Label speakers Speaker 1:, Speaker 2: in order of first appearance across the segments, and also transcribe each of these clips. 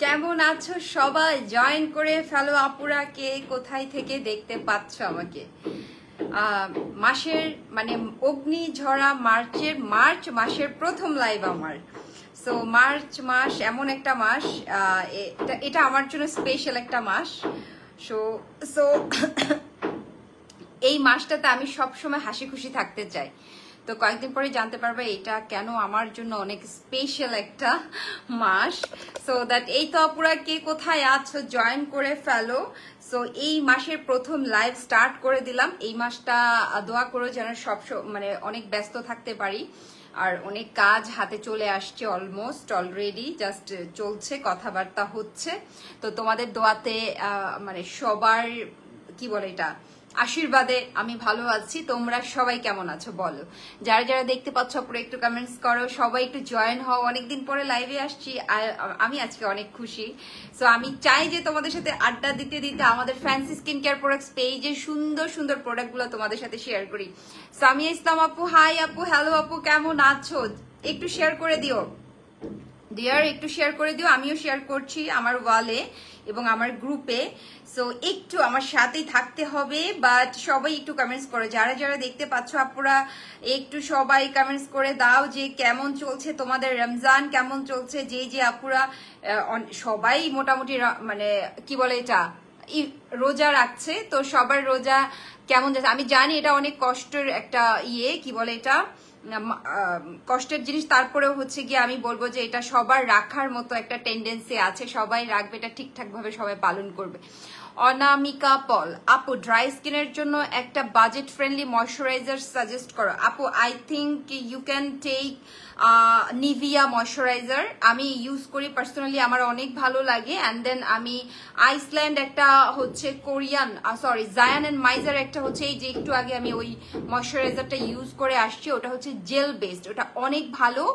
Speaker 1: কেমন আছো সবাই? জয়েন করে ফেলো আপুরা, কে কোথায় থেকে দেখতে পাচ্ছ আমাকে। মাসের মানে অগ্নিঝরা মার্চ মাসের প্রথম লাইভ আমার। সো মার্চ মাস এমন একটা মাস, এটা আমার জন্য স্পেশাল একটা মাস। সো সো এই মাসটাতে আমি সবসময় হাসি খুশি থাকতে চাই। তো কয়েকদিন পরে জানতে পারবে এটা কেন আমার জন্য অনেক স্পেশাল একটা মাস। সো দ্যাট এই তো আপুরা কে কোথায় আছো জয়েন করে ফেলো। সো এই মাসের প্রথম লাইভ স্টার্ট করে দিলাম। এই মাসটা দোয়া করো যেন মানে অনেক ব্যস্ত থাকতে পারি। আর অনেক কাজ হাতে চলে আসছে, অলমোস্ট অলরেডি জাস্ট চলছে, কথাবার্তা হচ্ছে। তো তোমাদের দোয়াতে মানে সবার কি বলে এটা আশীর্বাদে আমি ভালো আছি। তোমরা সবাই কেমন আছো বলো। যারা যারা দেখতে পাচ্ছ পুরো একটু কমেন্টস করো, সবাই একটু জয়েন হও। অনেকদিন পরে লাইভে আসছি, আমি আজকে অনেক খুশি। সো আমি চাই যে তোমাদের সাথে আড্ডা দিতে দিতে আমাদের ফ্যান্সি স্কিন কেয়ার প্রোডাক্টস পেজে সুন্দর সুন্দর প্রোডাক্টগুলো তোমাদের সাথে শেয়ার করি। সামিয়া ইসলাম আপু, হাই আপু, হ্যালো আপু, কেমন আছো? একটু শেয়ার করে দিও ডিয়ার, একটু শেয়ার করে দিও। আমিও শেয়ার করছি আমার ওয়ালে এবং আমার গ্রুপে। সো একটু আমার সাথেই থাকতে হবে, বাট সবাই একটু কমেন্টস করো। যারা যারা দেখতে পাচ্ছ আপুরা একটু সবাই কমেন্টস করে দাও যে কেমন চলছে তোমাদের রমজান, কেমন চলছে। যে আপুরা সবাই মোটামুটি মানে কি বলে এটা রোজা রাখছে, তো সবার রোজা কেমন যাচ্ছে আমি জানি। এটা অনেক কষ্টের একটা কি বলে এটা কষ্টের জিনিস। তারপরেও হচ্ছে গিয়ে আমি বলবো যে এটা সবার রাখার মতো একটা টেন্ডেন্সি আছে, সবাই রাখবে, এটা ঠিকঠাক ভাবে সবাই পালন করবে। অনামিকা পল আপু, ড্রাই স্কিনের জন্য একটা বাজেট ফ্রেন্ডলি ময়শ্চারাইজার সাজেস্ট করো আপু। I think you can take Nivea moisturiser. আমি ইউজ করি পার্সোনালি, আমার অনেক ভালো লাগে। অ্যান্ড দেন আমি আইসল্যান্ড একটা হচ্ছে কোরিয়ান জায়ান অ্যান্ড মাইজার একটা হচ্ছে এই যে একটু আগে আমি ওই ময়শ্চারাইজারটা ইউজ করে আসছি, ওটা হচ্ছে জেল বেসড, ওটা অনেক ভালো।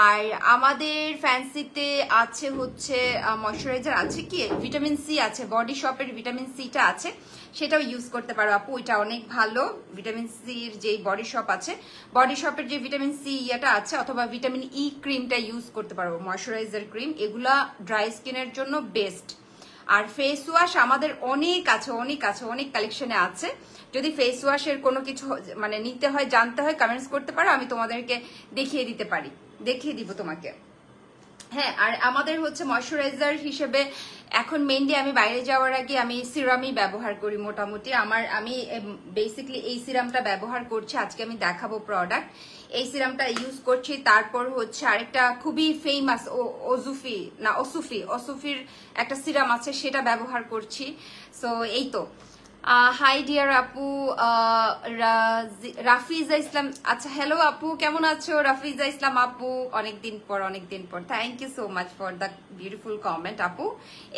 Speaker 1: আর আমাদের ফ্যান্সিতে আছে হচ্ছে ময়শ্চারাইজার আছে কি ভিটামিন সি আছে, বডি শপের ভিটামিন সিটা আছে, সেটাও ইউজ করতে পারো আপু, এটা অনেক ভালো। ভিটামিন সির যে বডি শপ আছে, বডি শপের যে ভিটামিন সি ইয়েটা আছে, অথবা ভিটামিন ই ক্রিমটা ইউজ করতে পারো, ময়শ্চারাইজার ক্রিম, এগুলা ড্রাই স্কিনের জন্য বেস্ট। আর ফেস ওয়াশ আমাদের অনেক আছে, অনেক কালেকশনে আছে। যদি ফেস ওয়াশের কোনো কিছু মানে নিতে হয়, জানতে হয়, কমেন্টস করতে পারো, আমি তোমাদেরকে দেখিয়ে দিতে পারি, দেখিয়ে দিব তোমাকে। হ্যাঁ, আর আমাদের হচ্ছে ময়শ্চারাইজার হিসেবে এখন মেইনলি আমি বাইরে যাওয়ার আগে আমি সিরামই ব্যবহার করি মোটামুটি। আমি বেসিক্যালি এই সিরামটা ব্যবহার করছি, আজকে আমি দেখাবো প্রোডাক্ট। এই সিরামটা ইউজ করছি। তারপর হচ্ছে আরেকটা খুবই ফেমাস ওসুফির একটা সিরাম আছে, সেটা ব্যবহার করছি। সো এই তো। হাই ডিয়ার আপু, রাফিজা ইসলাম, আচ্ছা হ্যালো আপু, কেমন আছো রাফিজা ইসলাম আপু? অনেকদিন পর। Thank you so much for the beautiful comment আপু।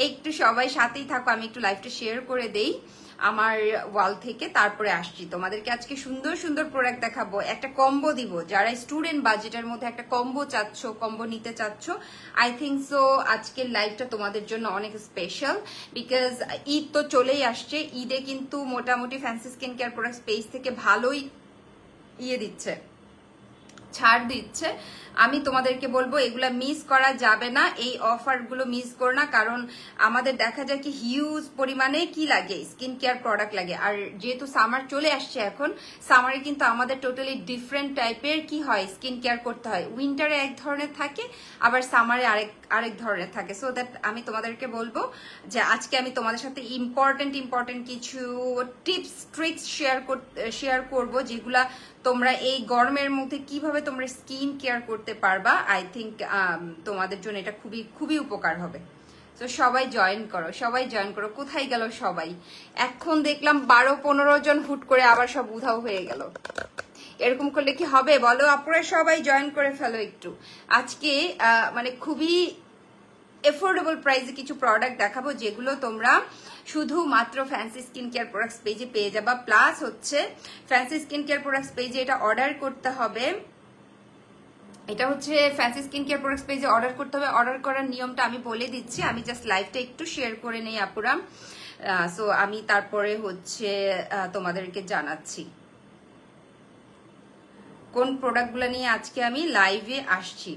Speaker 1: একটু সবাই সাথেই থাকো, আমি একটু লাইভটা শেয়ার করে দেই আমার ওয়াল থেকে, তারপরে আসছি। তোমাদেরকে আজকে সুন্দর সুন্দর প্রোডাক্ট দেখাবো, একটা কম্বো দিব। যারা স্টুডেন্ট বাজেটের মধ্যে একটা কম্বো নিতে চাচ্ছ, আই থিঙ্ক সো আজকের লাইভটা তোমাদের জন্য অনেক স্পেশাল। বিকজ ঈদ তো চলেই আসছে, ঈদে কিন্তু মোটামুটি fancy skin care product space থেকে ভালোই দিচ্ছে, ছাড় দিচ্ছে। আমি তোমাদেরকে বলবো এগুলা মিস করা যাবে না, এই অফারগুলো মিস করো না। কারণ আমাদের দেখা যায় কি হিউজ পরিমাণে কি লাগে, স্কিন কেয়ার প্রোডাক্ট লাগে। আর যেহেতু সামার চলে আসছে, এখন সামারে কিন্তু আমাদের টোটালি ডিফারেন্ট টাইপের কি হয় স্কিন কেয়ার করতে হয়। উইন্টারে এক ধরনের থাকে, আবার সামারে আরেক ধরনের থাকে। সো দ্যাট আমি তোমাদেরকে বলবো যে আজকে আমি তোমাদের সাথে ইম্পর্টেন্ট কিছু টিপস ট্রিক্স শেয়ার করবো, যেগুলা তোমরা এই গরমের মধ্যে কিভাবে তোমরা স্কিন কেয়ার করতে পারবা। আই থিঙ্ক তোমাদের জন্য এটা খুবই উপকার হবে। তো সবাই জয়েন করো। কোথায় গেল সবাই? এখন দেখলাম 12-15 জন হুট করে আবার সব উধাও হয়ে গেল। এরকম করলে কি হবে বলো? আপনারা সবাই জয়েন করে ফেলো একটু। আজকে মানে খুবই এফোর্ডেবল প্রাইসে কিছু প্রোডাক্ট দেখাবো, যেগুলো তোমরা শুধুমাত্র ফ্যান্সি স্কিন কেয়ার প্রোডাক্টস পেজে পেয়ে যাবা। প্লাস হচ্ছে ফ্যান্সি স্কিন কেয়ার প্রোডাক্টস পেজে এটা অর্ডার করতে হবে, এটা হচ্ছে ফ্যান্সি স্কিন কেয়ার প্রোডাক্টস পেজে অর্ডার করতে হবে। অর্ডার করার নিয়মটা আমি বলে দিচ্ছি, আমি জাস্ট লাইভটা একটু শেয়ার করে নেই আপুরা। সো আমি তারপরে হচ্ছে তোমাদেরকে জানাচ্ছি কোন প্রোডাক্টগুলো নিয়ে আজকে আমি লাইভে আসছি।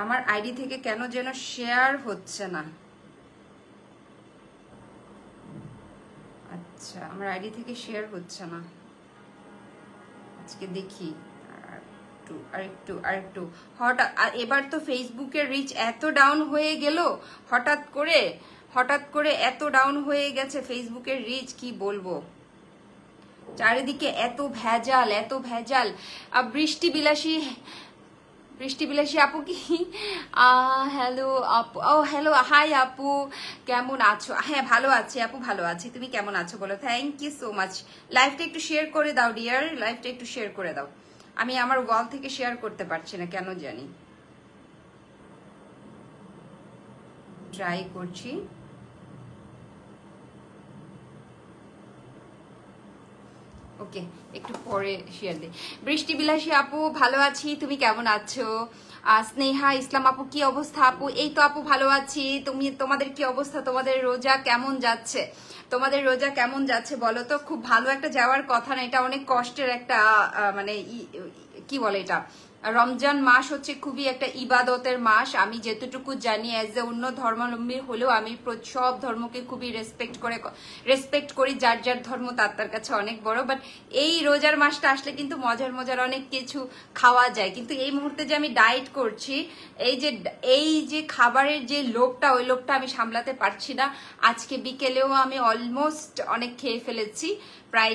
Speaker 1: আমার আইডি থেকে কেন যেন শেয়ার হচ্ছে না। আচ্ছা, আমার আইডি থেকে শেয়ার হচ্ছে না, আজকে দেখি আরেকটু হঠাৎ। এবার তো ফেসবুকের রিচ এত ডাউন হয়ে গেল, হঠাৎ করে এত ডাউন হয়ে গেছে ফেসবুকের রিচ, কি বলবো। চারিদিকে এত ভেজাল। বৃষ্টি বিলাসী আপু কি, হ্যালো আপু, ও হ্যালো, হাই আপু, কেমন আছো? হ্যাঁ ভালো আছি আপু, ভালো আছি, তুমি কেমন আছো বলো? Thank you so much. লাইভটা একটু শেয়ার করে দাও ডিয়ার, লাইভটা একটু শেয়ার করে দাও। আমি আমার ওয়াল থেকে শেয়ার করতে পারছি না কেন জানি, ট্রাই করছি। ওকে, একটু পরে শেয়ার দিই। বৃষ্টি বিলাসী আপু ভালো আছি, তুমি কেমন আছো? স্নেহা ইসলাম আপু কি অবস্থা আপু? এই তো আপু ভালো আছি, তোমাদের কি অবস্থা? তোমাদের রোজা কেমন যাচ্ছে বলো তো? খুব ভালো একটা যাওয়ার কথা না, এটা অনেক কষ্টের একটা মানে কি বলে এটা, রমজান মাস হচ্ছে খুবই একটা ইবাদতের মাস। আমি যেতটুকু জানি অ্যাজ এ অন্য ধর্মাবলম্বী হলেও আমি সব ধর্মকে খুবই রেসপেক্ট করি, যার যার ধর্ম তার কাছে অনেক বড়। বাট এই রোজার মাসটা আসলে কিন্তু মজার অনেক কিছু খাওয়া যায়, কিন্তু এই মুহূর্তে যে আমি ডায়েট করছি, এই যে খাবারের যে লোভটা, ওই লোভটা আমি সামলাতে পারছি না। আজকে বিকেলেও আমি অলমোস্ট অনেক খেয়ে ফেলেছি, প্রায়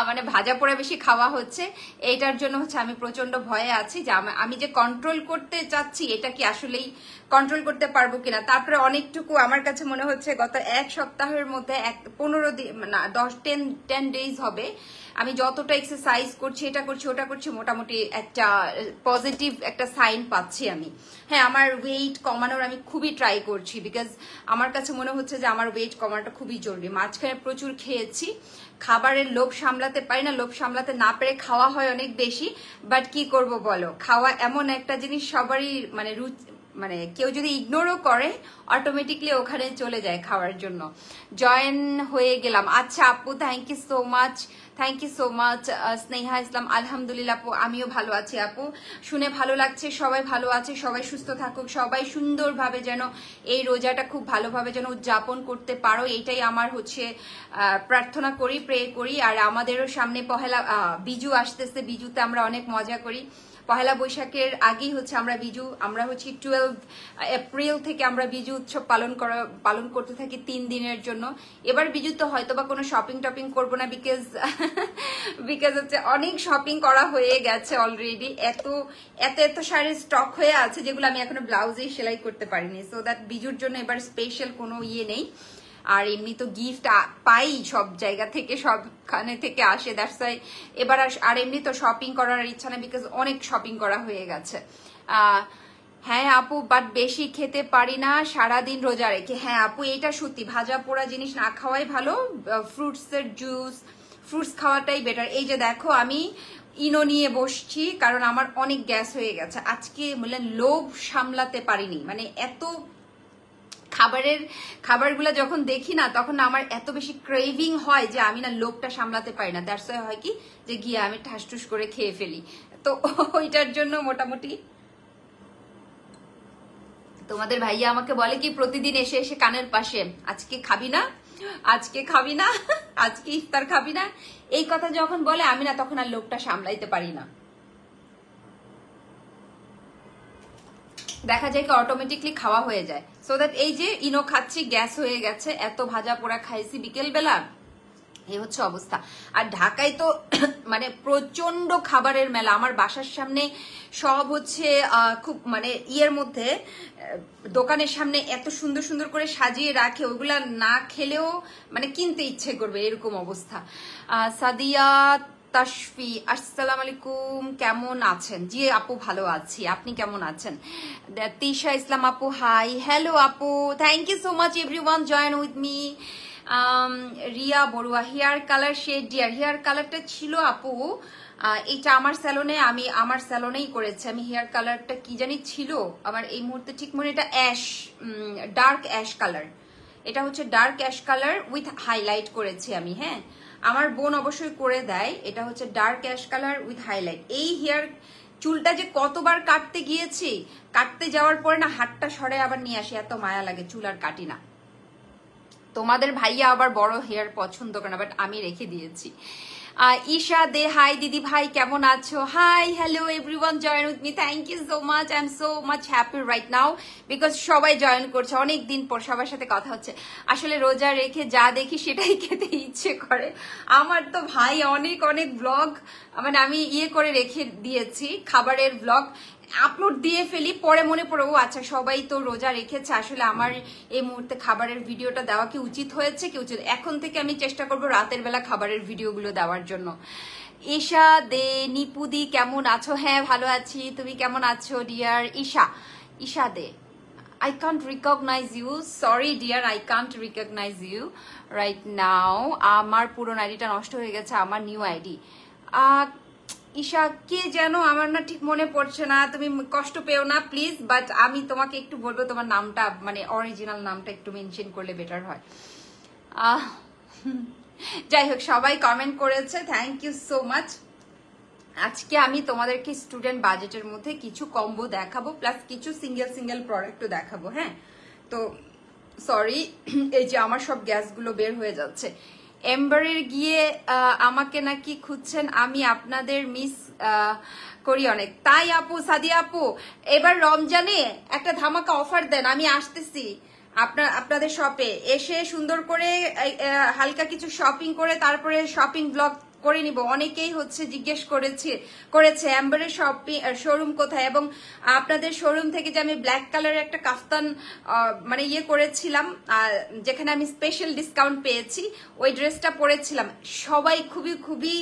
Speaker 1: মানে ভাজা পোড়া বেশি খাওয়া হচ্ছে। এইটার জন্য হচ্ছে আমি প্রচন্ড ভয়ে আছি যে আমি যে কন্ট্রোল করতে চাচ্ছি এটা কি আসলেই কন্ট্রোল করতে পারবো কিনা। তারপরে অনেকটুকু আমার কাছে মনে হচ্ছে গত এক সপ্তাহের মধ্যে 15 দিন না 10 ডেজ হবে আমি যতটা এক্সারসাইজ করছি, এটা করছি ওটা করছি, মোটামুটি একটা পজিটিভ একটা সাইন পাচ্ছি আমি। হ্যাঁ, আমার ওয়েট কমানোর আমি খুবই ট্রাই করছি, বিকজ আমার কাছে মনে হচ্ছে যে আমার ওয়েট কমানোটা খুবই জরুরি। মাঝখানে প্রচুর খেয়েছি, খাবারের লোভ সামলাতে পারি না, লোভ সামলাতে না পেরে খাওয়া হয় অনেক বেশি। বাট কি করব বলো, খাওয়া এমন একটা জিনিস সবারই মানে কেউ যদি ইগনোরও করে অটোমেটিকলি ওখানে চলে যায় খাওয়ার জন্য। জয়েন হয়ে গেলাম। আচ্ছা আপু, thank you so much. Sneha Islam আলহামদুলিল্লাহ আপু, আমিও ভালো আছি আপু, শুনে ভালো লাগছে। সবাই ভালো আছে, সবাই সুস্থ থাকুক, সবাই সুন্দরভাবে যেন এই রোজাটা খুব ভালোভাবে যেন উদযাপন করতে পারো, এইটাই আমার হচ্ছে প্রার্থনা করি, প্রে করি। আর আমাদেরও সামনে পহেলা বিজু আসতেছে, বিজুতে আমরা অনেক মজা করি। পহেলা বৈশাখের আগেই হচ্ছে আমরা হচ্ছে 12 এপ্রিল থেকে আমরা বিজু উৎসব পালন করতে থাকি 3 দিনের জন্য। এবার বিজু তো হয়তো বা কোনো শপিং করবো না, বিকজ হচ্ছে অনেক শপিং করা হয়ে গেছে অলরেডি। এত শাড়ির স্টক হয়ে আছে যেগুলো আমি এখনো ব্লাউজেই সেলাই করতে পারিনি। সো দ্যাট বিজুর জন্য এবার স্পেশাল কোনো ইয়ে নেই। আর এমনি তো গিফট পাই সব জায়গা থেকে, সবখানে থেকে আসে, দ্যাটস ওয়াই এবার আর এমনি তো শপিং করার ইচ্ছা নেই, বিকজ অনেক শপিং করা হয়ে গেছে। হ্যাঁ আপু, বাট বেশি খেতে পারি না সারাদিন রোজা রেখে। হ্যাঁ আপু, এটা সত্যি, ভাজা পোড়া জিনিস না খাওয়াই ভালো, ফ্রুটস খাওয়াটাই বেটার। এই যে দেখো আমি ইনো নিয়ে বসছি, কারণ আমার অনেক গ্যাস হয়ে গেছে আজকে, লোভ সামলাতে পারিনি। মানে এত খাবারগুলো যখন দেখি না, তখন আমার এত বেশি ক্রেভিং হয় যে আমি না লোভটা সামলাতে পারি না। দ্যাটস ওয়াই হয় কি যে গিয়ে আমি ঠাসঠুস করে খেয়ে ফেলি। তো ওইটার জন্য মোটামুটি তোমাদের ভাইয়া আমাকে বলে কি প্রতিদিন এসে এসে কানের পাশে, আজকে খাবি না, আজকে ইফতার খাবি না, এই কথা যখন বলে আমি না তখন আর লোভটা সামলাইতে পারি না। দেখা যায় কি অটোমেটিকলি খাওয়া হয়ে যায়। সো দ্যাট এই যে ইনো খাচ্ছি, গ্যাস হয়ে গেছে, এত ভাজা পোড়া খাইছি বিকেল বেলা, এই হচ্ছে অবস্থা। আর ঢাকায় তো মানে প্রচন্ড খাবারের মেলা। আমার বাসার সামনে সব হচ্ছে খুব মানে ইয়ের মধ্যে দোকানের সামনে এত সুন্দর সুন্দর করে সাজিয়ে রাখে, ওইগুলা না খেলেও মানে কিনতে ইচ্ছে করবে, এরকম অবস্থা। সাদিয়া তাশফি আসসালামু আলাইকুম, কেমন আছেন? জি আপু ভালো আছি, আপনি কেমন আছেন? তিশা ইসলাম আপু হাই, হ্যালো আপু, thank you so much everyone join with me. Riya Barua, hair colour shade dear, hair কালারটা ছিল আপু এটা আমার স্যালনে, আমি আমার স্যালনেই করেছি। আমি হেয়ার কালারটা কি জানি ছিল আমার এই মুহূর্তে ঠিক মনে, এটা অ্যাশ, ডার্ক অ্যাশ কালার, এটা হচ্ছে dark ash colour with highlight করেছি আমি। হ্যাঁ, আমার বোন অবশ্যই করে দেয়। এটা হচ্ছে dark ash colour with highlight. চুলটা যে কতবার কাটতে গিয়েছি, কাটতে যাওয়ার পরে না হাতটা সরে আবার নিয়ে আসি, এত মায়া লাগে, চুল আর কাটি না। তোমাদের ভাইয়া আবার বড় হেয়ার পছন্দ করে না, বাট আমি রেখে দিয়েছি। ঈশা দে, হাই দিদি ভাই, কেমন আছো? Hi, hello everyone, join with me, thank you so much, I am so much happy right now because সবাই জয়েন করছে, অনেক দিন পর সবার সাথে কথা হচ্ছে। আসলে রোজা রেখে যা দেখি সেটাই খেতে ইচ্ছে করে। আমার তো ভাই অনেক অনেক ব্লগ মানে আমি করে রেখে দিয়েছি, খাবারের ব্লগ আপলোড দিয়ে ফেলি, পরে মনে পড়ে ও আচ্ছা সবাই তো রোজা রেখেছে, আসলে আমার এই মুহূর্তে খাবারের ভিডিওটা দেওয়া কি উচিত হয়েছে কি উচিত। এখন থেকে আমি চেষ্টা করব রাতের বেলা খাবারের ভিডিওগুলো দেওয়ার জন্য। ঈশা দে, নিপুদি কেমন আছো? হ্যাঁ ভালো আছি, তুমি কেমন আছো dear? Isha Dey, I can't recognize you, sorry dear, I can't recognize you right now. আমার পুরনো আইডিটা নষ্ট হয়ে গেছে, আমার নিউ আইডি। ঈশা কে যেন, আমার না ঠিক মনে পড়ছে না, তুমি কষ্ট পেও না প্লিজ, বাট আমি তোমাকে একটু বলবো তোমার নামটা মানে অরিজিনাল নামটা একটু মেনশন করলে বেটার হয়। যাই হোক, সবাই কমেন্ট করেছে, থ্যাংক ইউ সো মাচ। আজকে আমি তোমাদেরকে স্টুডেন্ট বাজেটের মধ্যে কিছু কম্বো দেখাবো, প্লাস কিছু সিঙ্গেল প্রোডাক্টও দেখাবো। হ্যাঁ, তো সরি, এই যে আমার সব গ্যাসগুলো বের হয়ে যাচ্ছে। এম্বারের গিয়ে আমাকে নাকি খুঁজছেন, আমি আপনাদের মিস করি অনেক। তাই আপু, সাদিয়া আপু, এবার রমজানে একটা ধামাকা অফার দেন, আমি আসতেছি আপনাদের শপে, এসে সুন্দর করে হালকা কিছু শপিং করে তারপরে শপিং ব্লগ করে নিব। অনেকেই হচ্ছে জিজ্ঞেস করেছে এম্বারের শোরুম কোথায়, এবং আপনাদের শোরুম থেকে যে আমি ব্ল্যাক কালারের একটা কাফতান মানে করেছিলাম, যেখানে আমি স্পেশাল ডিসকাউন্ট পেয়েছি, ওই ড্রেসটা পরেছিলাম। সবাই খুবই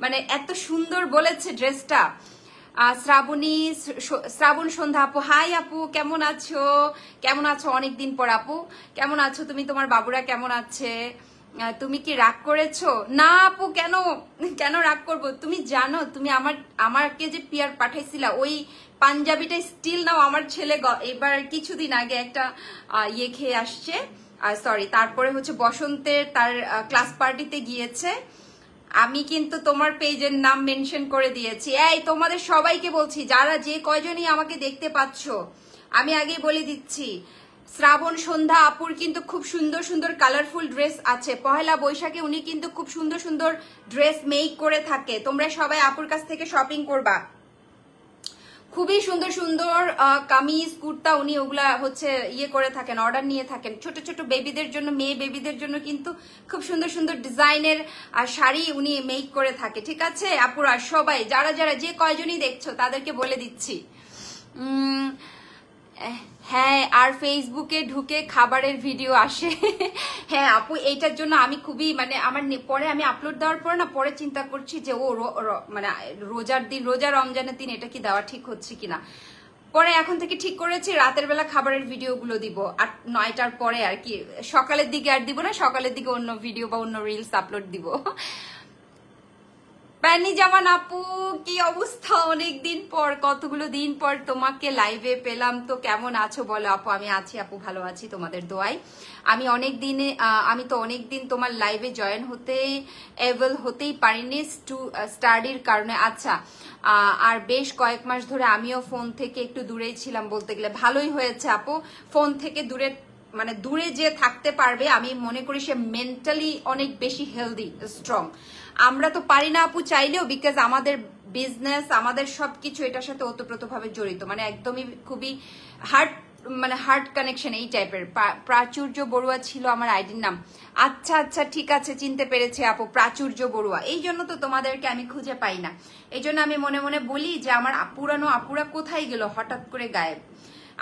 Speaker 1: মানে এত সুন্দর বলেছে ড্রেসটা। শ্রাবণ সন্ধ্যা আপু, হাই আপু, কেমন আছো? অনেকদিন পর আপু, কেমন আছো তুমি? তোমার বাবুরা কেমন আছে? তুমি কি রাগ করেছো? না আপু, কেন রাগ করবো? তুমি জানো, তুমি আমাকে যে পিয়ার পাঠাইছিলা, ওই পাঞ্জাবিটা স্টিল নাও আমার ছেলে এবার কিছুদিন আগে একটা খেয়ে আসছে, সরি, তারপরে হচ্ছে বসন্তের তার ক্লাস পার্টিতে গিয়েছে। আমি কিন্তু তোমার পেজের নাম মেনশন করে দিয়েছি। এই তোমাদের সবাইকে বলছি, যারা যে কয়জনই আমাকে দেখতে পাচ্ছ, আমি আগেই বলে দিচ্ছি, শ্রাবণ সন্ধ্যা আপুর কিন্তু খুব সুন্দর কালারফুল ড্রেস আছে। পহেলা বৈশাখে উনি কিন্তু খুব সুন্দর ড্রেস মেক করে থাকে, তোমরা সবাই আপুর কাছ থেকে শপিং করবা। খুবই সুন্দর কামিজ, কুর্তা উনি ওগুলা হচ্ছে করে থাকেন, অর্ডার নিয়ে থাকেন। ছোট বেবিদের জন্য, মেয়ে বেবিদের জন্য কিন্তু খুব সুন্দর ডিজাইনের শাড়ি উনি মেক করে থাকে। ঠিক আছে আপুরা, সবাই যারা যে কয়জনই দেখছো তাদেরকে বলে দিচ্ছি। হ্যাঁ, আর ফেসবুকে ঢুকে খাবারের ভিডিও আসে। হ্যাঁ আপু, এইটার জন্য আমি খুবই মানে আমার পরে আমি আপলোড দেওয়ার পরে না, পরে চিন্তা করছি যে মানে রোজা রমজানের দিন এটা কি দেওয়া ঠিক হচ্ছে কিনা। পরে এখন থেকে ঠিক করেছি রাতের বেলা খাবারের ভিডিওগুলো দিব, 9টার পরে আর কি, সকালের দিকে আর দিব না, সকালের দিকে অন্য ভিডিও বা অন্য রিলস আপলোড দিব। প্যানি জামান আপু, কি অবস্থা? অনেকদিন পর, কতগুলো দিন পর তোমাকে লাইভে পেলাম, তো কেমন আছো বলো আপু? আমি আছি আপু, ভালো আছি তোমাদের দোয়ায়। আমি তো অনেকদিন তোমার লাইভে জয়েন হতেই পারিনি স্টাডির কারণে। আচ্ছা, আর বেশ কয়েক মাস ধরে আমিও ফোন থেকে একটু দূরেই ছিলাম বলতে গেলে। ভালোই হয়েছে আপু, ফোন থেকে দূরে যে থাকতে পারবে, আমি মনে করি সে মেন্টালি অনেক বেশি হেলদি স্ট্রং। আমরা তো পারি না আপু চাইলেও, বিকজ আমাদের বিজনেস, আমাদের সবকিছু এটার সাথে ওতপ্রোতভাবে জড়িত, মানে একদমই খুবই হার্ট কানেকশন এই টাইপের। প্রাচুর্য বড়ুয়া ছিল আমার আইডির নাম। আচ্ছা ঠিক আছে, চিনতে পেরেছি আপু, প্রাচুর্য বড়ুয়া। এই জন্য তো তোমাদেরকে আমি খুঁজে পাই না, এই জন্য আমি মনে মনে বলি যে আমার পুরানো আপুরা কোথায় গেল, হঠাৎ করে গায়েব।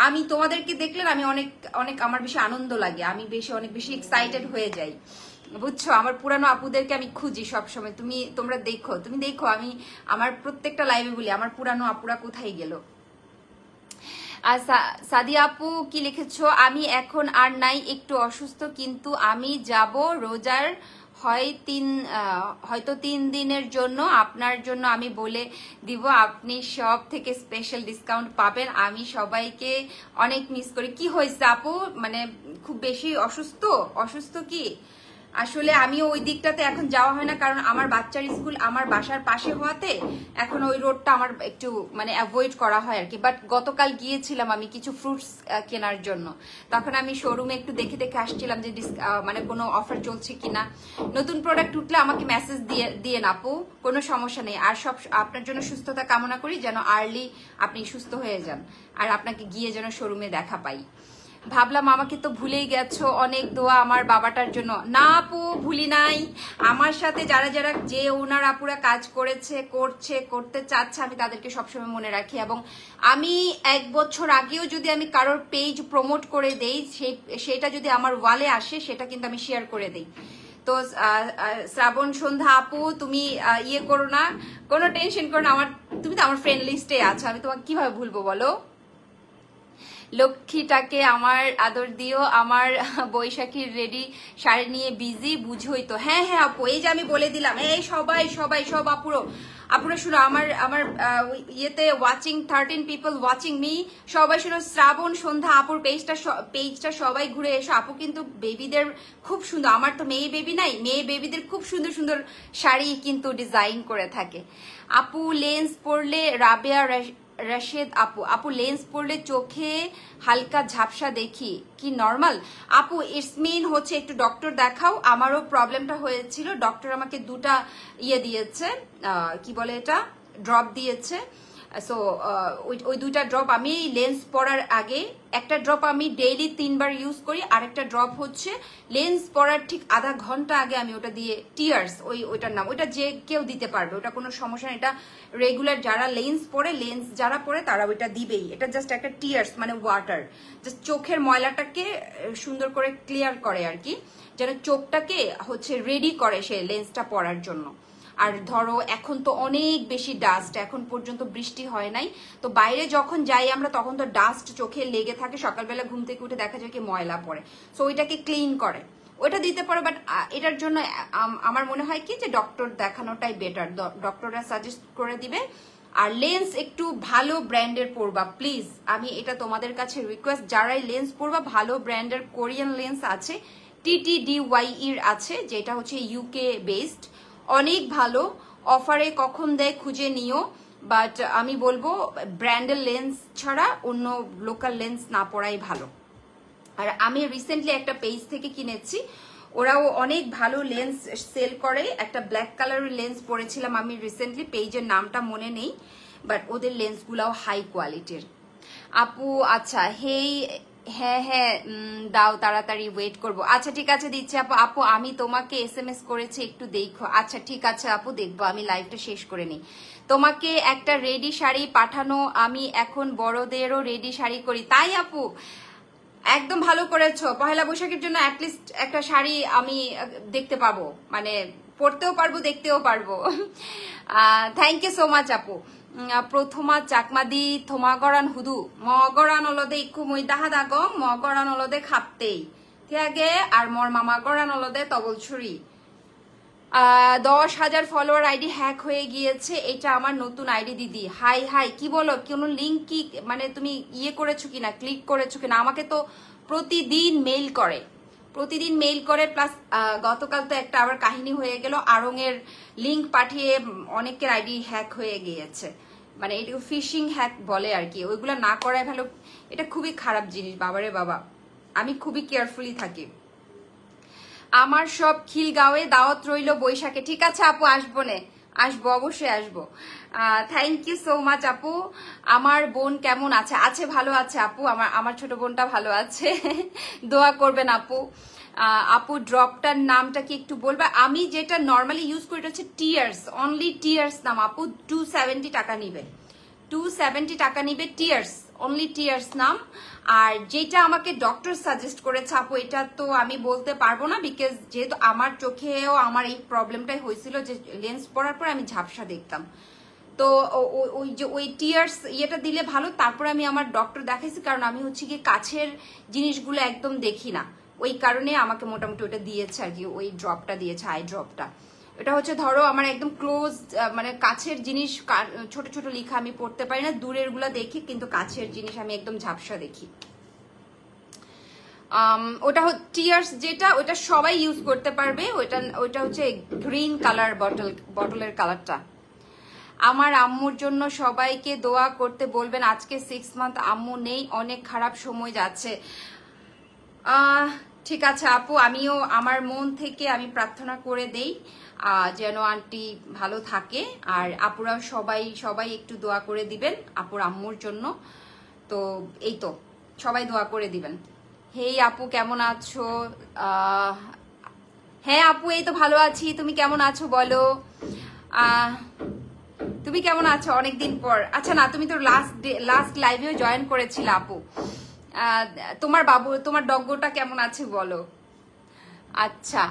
Speaker 1: আমি তোমাদেরকে দেখলে আমি অনেক আমার বেশি আনন্দ লাগে, আমি অনেক বেশি এক্সাইটেড হয়ে যাই, বুঝছো? আমার পুরানো আপুদেরকে আমি খুঁজি সবসময়। তোমরা দেখো, আমি আমার প্রত্যেকটা লাইভে বলি আমার পুরানো আপুরা কোথায় গেল। আর সাদিয়া আপু কি লিখেছো? আমি এখন আর নাই, একটু অসুস্থ, কিন্তু আমি যাব রোজার হয়তো 3 দিনের জন্য। আপনার জন্য আমি বলে দিব, আপনি সব থেকে স্পেশাল ডিসকাউন্ট পাবেন। আমি সবাইকে অনেক মিস করি। কি হয়েছে আপু? মানে খুব বেশি অসুস্থ কি? আসলে আমিও ওই দিকটাতে এখন যাওয়া হয় না, কারণ আমার বাচ্চার স্কুল আমার বাসার পাশে হওয়াতে এখন ওই রোডটা আমার একটু মানে অ্যাভয়েড করা হয় আর কি। বাট গতকাল গিয়েছিলাম আমি কিছু ফ্রুটস কেনার জন্য, তখন আমি শোরুমে একটু দেখে দেখে আসছিলাম যে মানে কোনো অফার চলছে কিনা। নতুন প্রোডাক্ট উঠলে আমাকে মেসেজ দিয়ে আপু, কোনো সমস্যা নেই। আর সব আপনার জন্য সুস্থতা কামনা করি, যেন আর্লি আপনি সুস্থ হয়ে যান আর আপনাকে গিয়ে যেন শোরুমে দেখা পাই। ভাবলাম আমাকে তো ভুলেই গেছো, অনেক দোয়া আমার বাবাটার জন্য। না আপু, ভুলি নাই। আমার সাথে যারা যারা যে ওনার আপুরা কাজ করতে চাচ্ছে, আমি তাদেরকে সবসময় মনে রাখি। এবং আমি 1 বছর আগেও যদি আমি কারোর পেজ প্রমোট করে দেই, সেটা যদি আমার ওয়ালে আসে, সেটা কিন্তু আমি শেয়ার করে দেই। তো শ্রাবণ সন্ধ্যা আপু, তুমি ইয়ে করো না, কোনো টেনশন করো না, তুমি তো আমার ফ্রেন্ড লিস্টে আছো, আমি তোমাকে কিভাবে ভুলবো বলো। লক্ষ্মীটাকে আমার আদর দিও, আমার বৈশাখীর রেডি শাড়ি নিয়ে বিজি, বুঝোই তো। হ্যাঁ হ্যাঁ আপু, এই যে আমি বলে দিলাম, এই সব আপুরা শুনো, আমার ইয়েতে ওয়াচিং 13 পিপল ওয়াচিং মি, সবাই শুনো, শ্রাবণ সন্ধ্যা আপুর পেজটা সবাই ঘুরে এসো। আপু কিন্তু বেবিদের খুব সুন্দর, আমার তো মেয়ে বেবি নাই, মেয়ে বেবিদের খুব সুন্দর সুন্দর শাড়ি কিন্তু ডিজাইন করে থাকে। আপু লেন্স পরলে, রাবেয়া রাশেদ আপু লেন্স পরলে চোখে হালকা ঝাপসা দেখি, কি নর্মাল? আপু ইটস মিন হচ্ছে একটু ডক্টর দেখাও। আমারও প্রবলেমটা হয়েছিল, ডক্টর আমাকে 2টা ইয়ে দিয়েছে, কি বলে এটা, ড্রপ দিয়েছে। সো ওই 2টা ড্রপ আমি লেন্স পরার আগে, একটা ড্রপ আমি ডেইলি 3 বার ইউজ করি, আর একটা ড্রপ হচ্ছে লেন্স পরার ঠিক আধা ঘন্টা আগে আমি ওটা দিয়ে, টিয়ার্স ওইটার নাম, ওইটা যে কেউ দিতে পারবে, ওটা কোনো সমস্যা নেই। এটা রেগুলার যারা লেন্স পরে তারা ওইটা দিবেই। এটা জাস্ট একটা টিয়ার্স মানে ওয়াটার, জাস্ট চোখের ময়লাটাকে সুন্দর করে ক্লিয়ার করে আর কি, যেন চোখটাকে হচ্ছে রেডি করে সে লেন্সটা পরার জন্য। আর ধরো এখন তো অনেক বেশি ডাস্ট, এখন পর্যন্ত বৃষ্টি হয় নাই, তো বাইরে যখন যাই আমরা তখন তো ডাস্ট চোখে লেগে থাকে, সকালবেলা ঘুম থেকে উঠে দেখা যায় কি ময়লা পড়ে, সো ওইটাকে ক্লিন করে, ওইটা দিতে পারে। বাট এটার জন্য আমার মনে হয় কি যে ডক্টর দেখানোটাই বেটার, ডক্টররা সাজেস্ট করে দিবে। আর লেন্স একটু ভালো ব্র্যান্ডের পরবা প্লিজ, আমি এটা তোমাদের কাছে রিকোয়েস্ট, যারাই লেন্স পরবা ভালো ব্র্যান্ডের কোরিয়ান লেন্স আছে, TTDYE আছে, যেটা হচ্ছে UK বেসড, অনেক ভালো, অফারে কখন দেয় খুঁজে নিও। বাট আমি বলবো ব্র্যান্ডের লেন্স ছাড়া অন্য লোকাল লেন্স না পরাই ভালো। আর আমি রিসেন্টলি একটা পেজ থেকে কিনেছি, ওরাও অনেক ভালো লেন্স সেল করে, একটা ব্ল্যাক কালারের লেন্স পরেছিলাম আমি রিসেন্টলি, পেজের নামটা মনে নেই, বাট ওদের লেন্সগুলাও হাই কোয়ালিটির। আপু আচ্ছা হ্যাঁ দাও, তাড়াতাড়ি ওয়েট করব। আচ্ছা ঠিক আছে দিচ্ছি আপু আমি তোমাকে SMS করেছি, একটু দেখো। আচ্ছা ঠিক আছে আপু, দেখবো, আমি লাইভটা শেষ করে নিই। তোমাকে একটা রেডি শাড়ি পাঠানো, আমি এখন বড়দেরও রেডি শাড়ি করি। তাই আপু, একদম ভালো করেছো, পহেলা বৈশাখের জন্য অ্যাটলিস্ট একটা শাড়ি আমি দেখতে পাবো, মানে পরতেও পারবো দেখতেও পারবো। থ্যাংক ইউ সো মাচ আপু। প্রথমা চাকমাদি থমাগরান হুদু মগরান অলদে ইকু মই দাহা দাগম মগরান অলদে খাপতেই ঠিক আর মর মামা গরান অলদে তবল ছুরি। 10,000 ফলোয়ার আইডি হ্যাক হয়ে গিয়েছে, এটা আমার নতুন আইডি দিদি। হাই কি বলো, কোনো লিঙ্ক কি মানে তুমি ইয়ে করেছো কিনা, ক্লিক করেছো কিনা? আমাকে তো প্রতিদিন মেইল করে, প্লাস গতকাল তো একটা আবার কাহিনী হয়ে গেল, আড়ং-এর লিঙ্ক পাঠিয়ে অনেকের আইডি হ্যাক হয়ে গিয়েছে, মানে এটা ফিশিং হ্যাক বলে আর কি, ওইগুলো না করাই ভালো। এটা খুবই খারাপ জিনিস, বাবারে বাবা, আমি খুবই কেয়ারফুলি থাকি। আমার সব খিলগাঁওয়ে দাওয়াত রইল বৈশাখে। ঠিক আছে আপু, আসবো অবশ্যই আসবো। থ্যাংক ইউ সো মাচ আপু। আমার বোন কেমন আছে? ভালো আছে আপু, আমার ছোট বোনটা ভালো আছে। দোয়া করবেন আপু। আপু ড্রপটার নামটা কি একটু বলবা? আমি যেটা নর্মালি ইউজ করি এটা হচ্ছে টিয়ার্স, অনলি টিয়ার্স নাম আপু, 270 টাকা নিবে, 270 টাকা নিবে, টিয়ার্স, অনলি টিয়ার্স নাম। আর যেটা আমাকে ডক্টর সাজেস্ট করেছে আপু, এটা তো আমি বলতে পারবো না, বিকজ যেহেতু আমার চোখেও আমার এই প্রবলেমটাই হয়েছিল যে লেন্স পরার পর আমি ঝাপসা দেখতাম, তো ওই টিয়ার্স ইয়েটা দিলে ভালো। তারপরে আমি আমার ডক্টর দেখাইছি, কারণ আমি হচ্ছে কি কাছের জিনিসগুলো একদম দেখি না, ওই কারণে আমাকে মোটামুটি ওটা দিয়েছে আর কি, ওই ড্রপটা দিয়েছে, আই ড্রপটা। এটা হচ্ছে ধরো আমার একদম ক্লোজ, মানে কাছের জিনিস ছোট ছোট লেখা আমি পড়তে পারি না, দূরের গুলা দেখি, কিন্তু কাছের জিনিস আমি একদম ঝাপসা দেখি। ওটা টিয়ার্স যেটা, ওটা সবাই ইউজ করতে পারবে। ওটা হচ্ছে গ্রিন কালার বটলের কালারটা। আমার আম্মুর জন্য সবাইকে দোয়া করতে বলবেন। আজকে 6 মান্থ আম্মু নেই, অনেক খারাপ সময় যাচ্ছে। ঠিক আছে আপু, আমিও আমার মন থেকে আমি প্রার্থনা করে দেই যেন আন্টি ভালো থাকে। আর আপুরা সবাই একটু দোয়া করে দিবেন আপুর আম্মুর জন্য। তো এই তো, সবাই দোয়া করে দিবেন। হেই আপু কেমন আছো? হ্যাঁ আপু, এই তো ভালো আছি। তুমি কেমন আছো বলো? তুমি কেমন আছো অনেকদিন পর? আচ্ছা না, তুমি তো লাস্ট লাইভেও জয়েন করেছিলে আপু। তোমার ডগটা কেমন আছে বলো? আচ্ছা,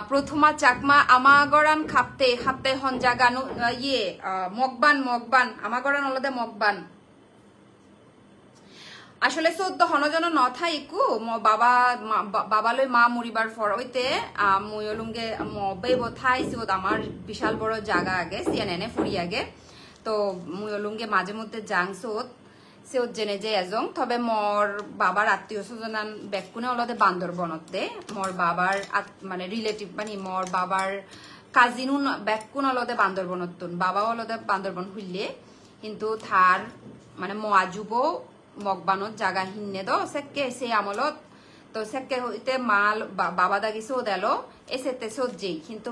Speaker 1: প্রথমা চাকমা আমাগরান খাপতে হন জাগানো ইয়ে মগবান আমাগরান আলাদা মগবান। আসলে সদ্য হনজন নথাই একু বাবালৈ মা মরিবার ফর হইতে ময়লুঙ্গে মবে বথাই সিওত আমার বিশাল বড় জায়গা আগে সিয়ানে ফুরি আগে। তো ময়লুঙ্গে মাঝে মধ্যে যাং সিওত জেনে যে এজং তবে মর বাবার আত্মীয় স্বজনান বেকুনে অলদে বান্দরবনতে মর বাবার মানে রিলেটিভ মানে মর বাবার কাজিনুন বেকুন অলদে বান্দরবনতুন বাবা অলদে বান্দরবন হইলে কিন্তু থার মানে মজুব মগবানত জাগা হিন্নে দ সেকে সে আমলত। তো সেকে হইতে মাল বাবা দাগি সো দেল এসেতে সজ্জেই কিন্তু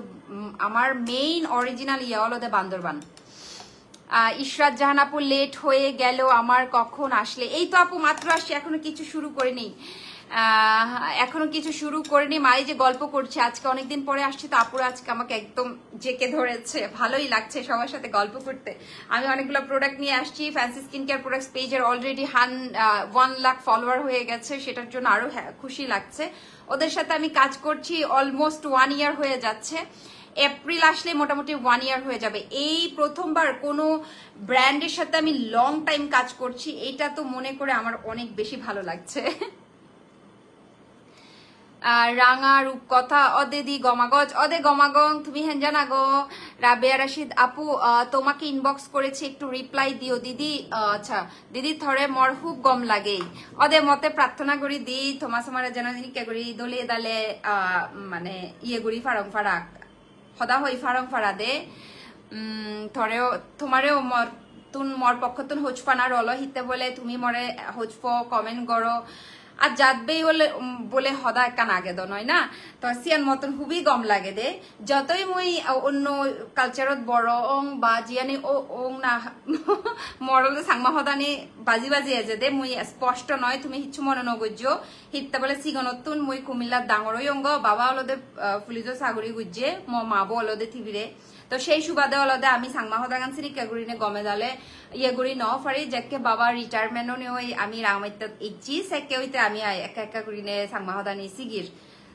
Speaker 1: আমার মেইন অরিজিনাল ইয়া অলদে বান্দরবান। ইশরাত জাহান আপু লেট হয়ে গেল আমার, কখন আসলে? এই তো আপু মাত্র আসছি, এখনো কিছু শুরু করিনি। মাই যে গল্প করছে আজকে অনেকদিন পরে আসছি, তো আপুরা আজকে আমাকে একদম জেকে ধরেছে। ভালোই লাগছে সবার সাথে গল্প করতে। আমি অনেকগুলো প্রোডাক্ট নিয়ে আসছি। ফ্যান্সি স্কিন কেয়ার প্রোডাক্টস পেজের অলরেডি 1 লাখ ফলোয়ার হয়ে গেছে, সেটার জন্য আরো খুশি লাগছে। ওদের সাথে আমি কাজ করছি অলমোস্ট 1 ইয়ার হয়ে যাচ্ছে। এপ্রিল আসলে মোটামুটি 1 ইয়ার হয়ে যাবে। এই প্রথমবার কোনো ব্র্যান্ডের সাথে আমি লং টাইম কাজ করছি, এটা তো মনে করে আমার অনেক বেশি ভালো লাগছে। রাঙা রূপকথা অদেদি গমাগজ অদে গমাগং তুমি হেন জানা গো। রাবেয়া রাশিদ আপু তোমাকে ইনবক্স করেছি, একটু রিপ্লাই দিও দিদি। আচ্ছা দিদি থরে মর খুব গম লাগে অদে মতে প্রার্থনা করি দি তোমার সমারে যেন কে করি দলিয়ে দালে মানে ইয়ে করি ফারং ফারাক সদা হই ফারং ফারা দে থরেও তোমারেও মর তুন মর পক্ষ তুন হোচপানা রল হিতে বলে তুমি মরে হোচপ কমেন্ট করো আর যাদবেই বলে হদা একটা নাগে দ নয় না। তো সিয়ান মতন খুবই গম লাগে দে যতই মুই অন্য কালচারত বড় অং বা জিয়ানি ওং না মরল সাংমা হদানি বাজি আছে দে মুই স্পষ্ট নয় তুমি হিচ্ছু মনে নগজ্য হিত্তা বলে সিগনতুন মুই কুমিল্লার ডাঙরই অঙ্গ বাবা অলদে ফুলিজ সাগরি গুজ্জে মাবো অলদে থিবিরে। তো সেই সুবাদে অলদে আমি সাংমা হদা গান সিনি কেগুড়িনে গমে দালে ইয়ে গুড়ি ন ফারি যাকে বাবা রিটায়ারমেন্টও নিয়ে আমি রামাইতে ইচ্ছি সেকে হইতে আমি একা একা করিনে সাংমা হদা নি সিগির।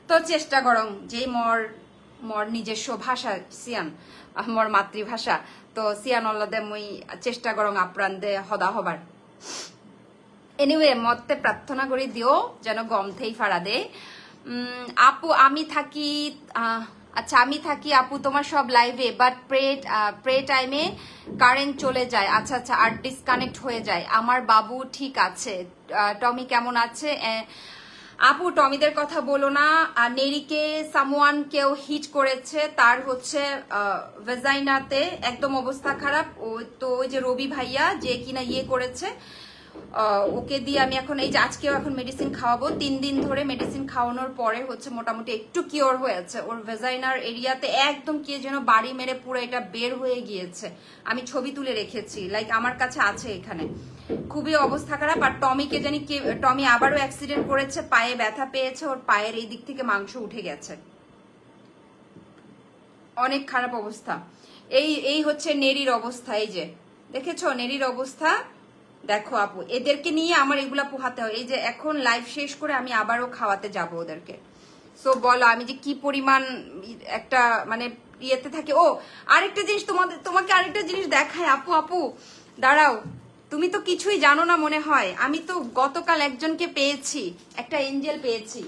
Speaker 1: তো চেষ্টা করং যে মর নিজস্ব ভাষা সিয়ান মর মাতৃভাষা, তো সিয়ান অলদে মুই চেষ্টা করং আপ্রাণ দে হদা হবার। এনিওয়ে মতে প্রার্থনা করি দিও যেন গম থেই ফাড়া দে। আপু আমি থাকি আচ্ছা আমি থাকি আপু তোমার সব লাইভে, বাট প্রে টাইমে কারেন্ট চলে যায়। আচ্ছা আচ্ছা আর ডিসকানেক্ট হয়ে যায়। আমার বাবু ঠিক আছে? টমি কেমন আছে? আপু টমিদের কথা বলো না। নেরিকে সামওয়ান কেউ হিট করেছে, তার হচ্ছে ভেজাইনাতে একদম অবস্থা খারাপ। তো ওই যে রবি ভাইয়া যে কিনা ইয়ে করেছে, ওকে দিয়ে আমি এখন এই যে আজকেও এখন মেডিসিন খাওয়াবো। 3 দিন ধরে মেডিসিন খাওয়ানোর পরে হচ্ছে মোটামুটি একটু কিওর হয়েছে। ওর ভেজাইনার এরিয়াতে একদম কে যেন বাড়ি মেরে পুরো এটা বের হয়ে গিয়েছে। আমি ছবি তুলে রেখেছি, লাইক আমার কাছে আছে এখানে। খুবই অবস্থা খারাপ। আর টমিকে জানি টমি আবারও অ্যাক্সিডেন্ট করেছে, পায়ে ব্যথা পেয়েছে, ওর পায়ের এই দিক থেকে মাংস উঠে গেছে, অনেক খারাপ অবস্থা। এই হচ্ছে নেরির অবস্থা। এই যে দেখেছো নেরির অবস্থা, দেখো আপু এদেরকে নিয়ে আমার এগুলা পোহাতে হয়। এই যে এখন লাইভ শেষ করে আমি আবারও খাওয়াতে যাব ওদেরকে। সো বলো আমি যে কি পরিমাণ একটা মানে ইয়েতে থাকে। ও আরেকটা জিনিস তোমাকে আরেকটা জিনিস দেখায় আপু দাঁড়াও, তুমি তো কিছুই জানো না মনে হয়। আমি তো গতকাল একজনকে পেয়েছি, একটা এঞ্জেল পেয়েছি।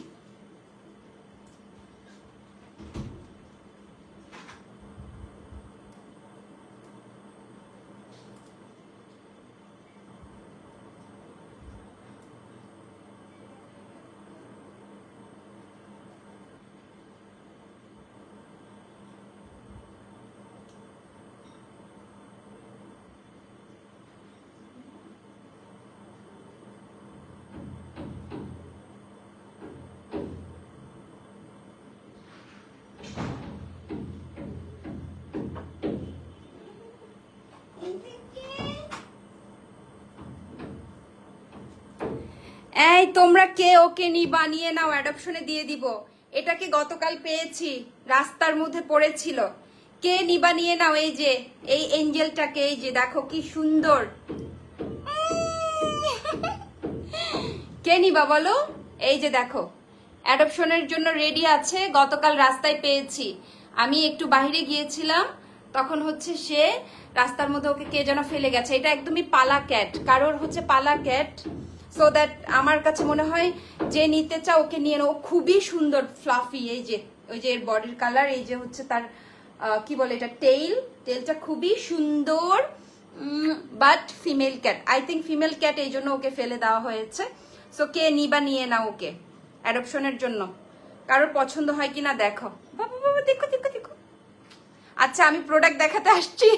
Speaker 1: এই তোমরা কে ওকে বানিয়ে নাও, অ্যাডপশনে দিয়ে দিব। এটাকে গতকাল পেয়েছি, রাস্তার মধ্যে পড়েছিল। কে নিয়ে নাও। এই যে এই এঞ্জেলটাকে, এই যে দেখো কি সুন্দর। কে নিবা বলো? এই যে দেখো, অ্যাডপশনের জন্য রেডি আছে। গতকাল রাস্তায় পেয়েছি, আমি একটু বাইরে গিয়েছিলাম, তখন হচ্ছে সে রাস্তার মধ্যে ওকে কে যেন ফেলে গেছে। এটা একদমই পালা ক্যাট, কারোর হচ্ছে পালা ক্যাট। সো দ্যাট আমার কাছে মনে হয় যে নিতে চাও ওকে নিয়ে নাও। খুবই সুন্দর ফ্লাফি। এই যে ওই যে এর বডির কালার, এই যে হচ্ছে তার কি বলে এটা, টেলটা খুবই সুন্দর। But female cat, I think female cat, এই জন্য ওকে ফেলে দেওয়া হয়েছে। সো কে নিয়ে নাও ওকে অ্যাডপশনের জন্য। কারোর পছন্দ হয় কিনা দেখো। বাবা বাবা, দেখো দেখো দেখো। আচ্ছা, আমি প্রোডাক্ট দেখাতে আসছি,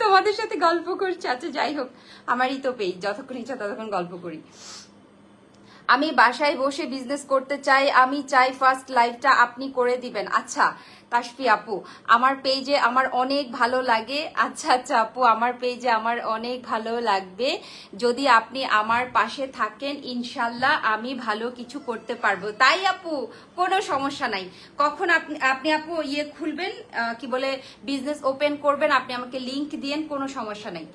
Speaker 1: তোমাদের সাথে গল্প করছি। আচ্ছা যাই হোক, আমারই তো পেজ, যতক্ষণ ইচ্ছা ততক্ষণ গল্প করি। আমি বাসায় বসে বিজনেস করতে চাই, আমি চাই ফার্স্ট লাইভটা আপনি করে দিবেন। আচ্ছা তাসফি আপু, আমার পেজে আমার অনেক ভালো লাগে। আচ্ছা আচ্ছা আপু, আমার পেজে আমার অনেক ভালো লাগবে যদি আপনি আমার পাশে থাকেন। ইনশাল্লাহ আমি ভালো কিছু করতে পারবো। তাই আপু, কোনো সমস্যা নাই। কখন আপনি আপু ইয়ে খুলবেন, কি বলে বিজনেস ওপেন করবেন, আপনি আমাকে লিংক দিয়েন, কোনো সমস্যা নাই।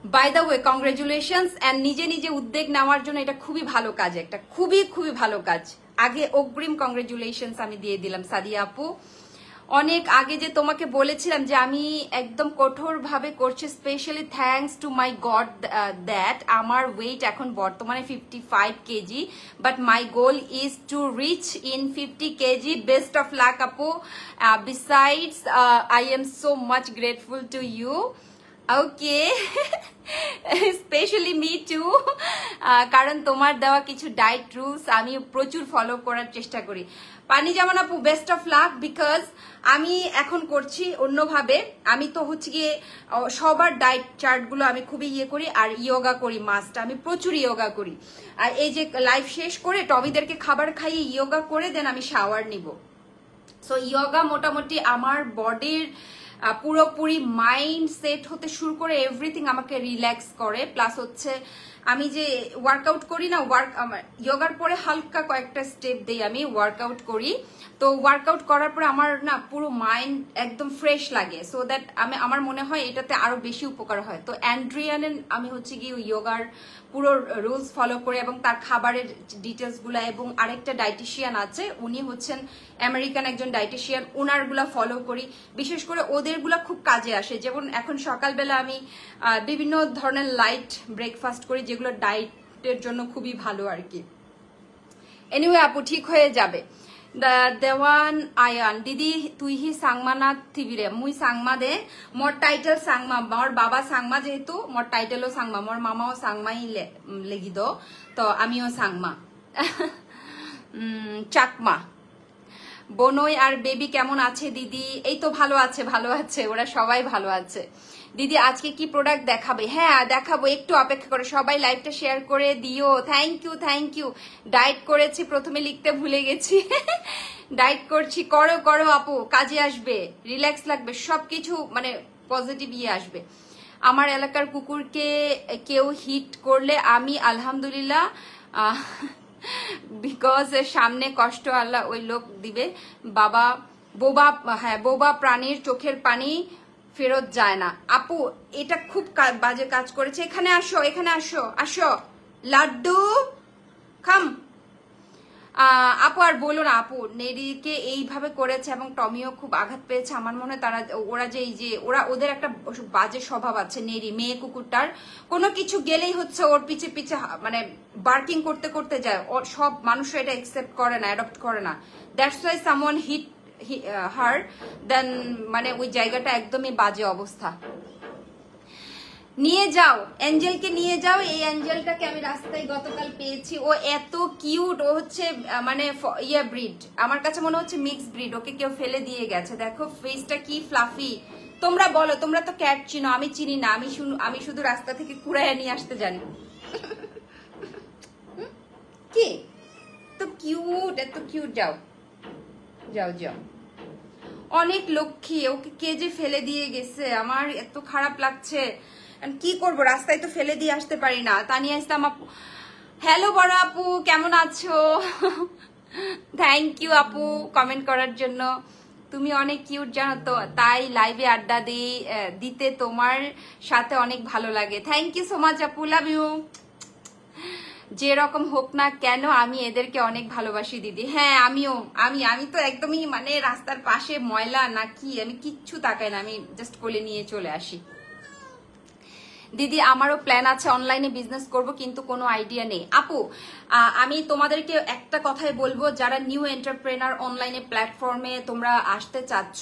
Speaker 1: By the way congratulations. And নিজে নিজে উদ্যোগ নেওয়ার জন্য এটা খুবই ভালো কাজ, একটা খুবই খুবই ভালো কাজ। আগে অগ্রিম কংগ্রেচুলেশনস আমি দিয়ে দিলাম সাদিয়া আপু। অনেক আগে যে তোমাকে বলেছিলাম যে আমি একদম কঠোরভাবে করছি, specially thanks to my god that আমার ওয়েট এখন বর্তমানে 55 KG, but my goal is to reach in 50 KG. Best of luck আপু। Besides I am so much grateful to you. Okay, specially me too, কারণ তোমার দেওয়া কিছু diet rules আমি প্রচুর ফলো করার চেষ্টা করি। পানি যেমন আপু, বেস্ট অফ লাক, বিকজ আমি এখন করছি অন্যভাবে। আমি তো হচ্ছে গিয়ে সবার ডায়েট চার্টগুলো আমি খুবই ইয়ে করি, আর ইয়োগা করি মাস্ট, আমি প্রচুর ইয়োগা করি। আর এই যে লাইফ শেষ করে টবিদেরকে খাবার খাইয়ে ইয়োগা করে দেন আমি শাওয়ার নিব। সো ইয়োগা মোটামুটি আমার বডির পুরোপুরি মাইন্ড সেট হতে শুরু করে এভরিথিং আমাকে রিল্যাক্স করে। প্লাস হচ্ছে আমি যে ওয়ার্কআউট করি না, ইয়োগার পরে হালকা কয়েকটা স্টেপ দেই, আমি ওয়ার্কআউট করি। তো ওয়ার্কআউট করার পরে আমার না পুরো মাইন্ড একদম ফ্রেশ লাগে। সো দ্যাট আমার মনে হয় এটাতে আরো বেশি উপকার হয়। তো অ্যান্ড্রিয়ানের আমি হচ্ছে গিয়ে ইয়োগার পুরো রুলস ফলো করে, এবং তার খাবারের ডিটেলসগুলো, এবং আরেকটা ডায়েটিশিয়ান আছে, উনি হচ্ছেন আমেরিকান একজন ডায়েটিশিয়ান, ওনারগুলা ফলো করি। বিশেষ করে ওদেরগুলা খুব কাজে আসে। যেমন এখন সকালবেলা আমি বিভিন্ন ধরনের লাইট ব্রেকফাস্ট করি, যেগুলো ডায়েটের জন্য খুবই ভালো আর কি। এনিওয়ে আপু, ঠিক হয়ে যাবে। দেওয়ান আয়ান দিদি, তুই হি সাংমা না থিবিরে? মুই সাংমা দে, মোর টাইটেল সাংমা, মোর বাবা সাংমা, যেহেতু মোর টাইটেলও সাংমা, মোর মামাও সাংমাই লেগি দো, তো আমিও সাংমা। চাকমা। বনই আর বেবি কেমন আছে দিদি? এই তো ভালো আছে, ভালো আছে, ওরা সবাই ভালো আছে। দিদি আজকে কি প্রোডাক্ট দেখাবে? হ্যাঁ দেখাবো, একটু অপেক্ষা করে, সবাই লাইভটা শেয়ার করে দিও। Thank you thank you. Diet করেছি, প্রথমে লিখতে ভুলে গেছি। ডায়েট করছি, করো করো আপু, কাজে আসবে, রিল্যাক্স লাগবে, সবকিছু মানে পজিটিভ ইয়ে আসবে। আমার এলাকার কুকুরকে কেউ হিট করলে আমি আলহামদুলিল্লাহ, বিকজ সামনে কষ্ট আল্লাহ ওই লোক দিবে। বাবা বোবা, হ্যাঁ বোবা প্রাণীর চোখের পানি ফেরত যায় না। আপু এটা খুব বাজে কাজ করেছে। এখানে আসো, এখানে আসো, আসো লাড্ডু খাম। আপু আর বলো না আপু, নেরিকে এইভাবে করেছে এবং টমিও খুব আঘাত পেয়েছে। আমার মনে হয় ওরা যে এই যে ওদের একটা বাজে স্বভাব আছে, নেরি মেয়ে কুকুরটার, কোনো কিছু গেলেই হচ্ছে ওর পিছে পিছে মানে বার্কিং করতে করতে যায়। ওর সব মানুষরা এটা একসেপ্ট করে না, অ্যাডপ্ট করে না। দ্যাটস ওয়াই সামওয়ান হিট হার, দেন মানে ওই জায়গাটা একদমই বাজে অবস্থা। নিয়ে যাও অ্যাঞ্জেলকে, নিয়ে যাও। এই অ্যাঞ্জেলটাকে আমি রাস্তায় গতকাল পেয়েছি, ও এত কিউট। ও হচ্ছে মানে ইয়া ব্রিড, আমার কাছে মনে হচ্ছে মিক্স ব্রিড। ওকে কেউ ফেলে দিয়ে গেছে, দেখো ফেসটা কি ফ্লাফি। তোমরা বলো, তোমরা তো ক্যাট চিনো, আমি চিনি না, আমি শুধু রাস্তা থেকে কুড়াইয়া নিয়ে আসতে জানি। কি তো কিউট, এত কিউট। যাও যাও যাও, অনেক লক্ষ্মী। ওকে কে যে ফেলে দিয়ে গেছে, আমার এত খারাপ লাগছে। কি করবো, রাস্তায় তো ফেলে দিয়ে আসতে পারি না। তানিয়া ইসলাম হ্যালো বড় আপু, কেমন আছো? থ্যাংক ইউ আপু কমেন্ট করার জন্য। তুমি অনেক কিউট জানো তো, তাই লাইভে আড্ডা দিতে তোমার সাথে অনেক ভালো লাগে। থ্যাংক ইউ সো মাচ আপু, লাভ ইউ। যেরকম হোক না কেন আমি এদেরকে অনেক ভালোবাসি দিদি। হ্যাঁ আমিও, আমি তো একদমই মানে রাস্তার পাশে ময়লা না কি আমি কিচ্ছু তাকাই না, আমি জাস্ট কোলে নিয়ে চলে আসি। দিদি আমারও প্ল্যান আছে অনলাইনে বিজনেস করব, কিন্তু কোনো আইডিয়া নেই। আপু আমি তোমাদেরকে একটা কথাই বলবো, যারা নিউ এন্টারপ্রেনার অনলাইনে প্ল্যাটফর্মে তোমরা আসতে চাচ্ছ,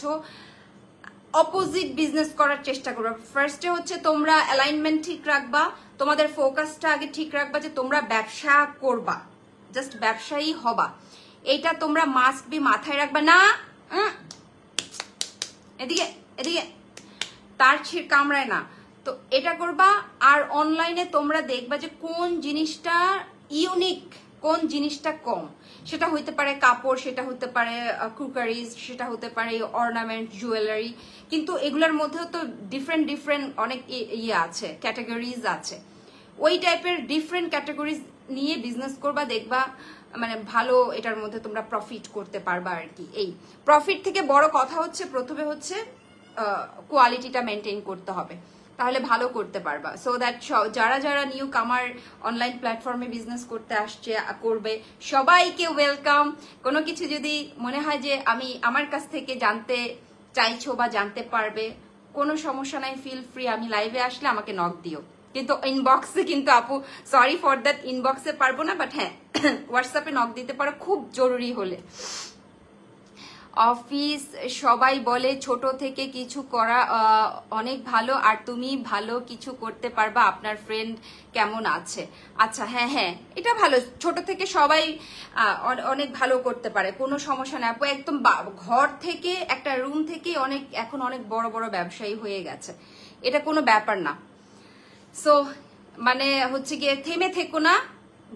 Speaker 1: অপোজিট বিজনেস করার চেষ্টা করবে। ফার্স্টে হচ্ছে তোমরা অ্যালাইনমেন্ট ঠিক রাখবা, তোমাদের ফোকাসটা আগে ঠিক রাখবা যে তোমরা ব্যবসা করবা, জাস্ট ব্যবসায়ী হবা, এইটা তোমরা মাস্ট বি মাথায় রাখবা। না এদিকে এদিকে তার ছিঁড় কামড়ায় না, তো এটা করবা। আর অনলাইনে তোমরা দেখবা যে কোন জিনিসটা ইউনিক, কোন জিনিসটা কম। সেটা হইতে পারে কাপড়, সেটা হতে পারে কুকারিজ, সেটা হতে পারে অর্নামেন্ট, জুয়েলারি, কিন্তু এগুলোর মধ্যেও তো ডিফারেন্ট ডিফারেন্ট অনেক ইয়ে আছে, ক্যাটাগরিজ আছে। ওই টাইপের ডিফারেন্ট ক্যাটাগরিজ নিয়ে বিজনেস করবা, দেখবা মানে ভালো এটার মধ্যে তোমরা প্রফিট করতে পারবা আর কি। এই প্রফিট থেকে বড় কথা হচ্ছে প্রথমে হচ্ছে কোয়ালিটিটা মেনটেন করতে হবে, তাহলে ভালো করতে পারবা। সো দ্যাট যারা যারা নিউ কামার অনলাইন প্ল্যাটফর্মে বিজনেস করতে আসছে করবে, সবাইকে ওয়েলকাম। কোনো কিছু যদি মনে হয় যে আমার কাছ থেকে জানতে চাইছো বা জানতে পারবে, কোনো সমস্যা নাই, ফিল ফ্রি। আমি লাইভে আসলে আমাকে নক দিও, কিন্তু ইনবক্সে কিন্তু আপু সরি ফর দ্যাট, ইনবক্সে পারবো না, বাট হ্যাঁ হোয়াটসঅ্যাপে নক দিতে পারো খুব জরুরি হলে। অফিস সবাই বলে ছোট থেকে কিছু করা অনেক ভালো, আর তুমি ভালো কিছু করতে পারবা। আপনার ফ্রেন্ড কেমন আছে? আচ্ছা হ্যাঁ হ্যাঁ, এটা ভালো, ছোট থেকে সবাই অনেক ভালো করতে পারে, কোনো সমস্যা নেই আপু। একদম ঘর থেকে একটা রুম থেকে এখন অনেক বড় বড় ব্যবসায়ী হয়ে গেছে, এটা কোনো ব্যাপার না। সো মানে হচ্ছে গিয়ে থেমে থেকো না,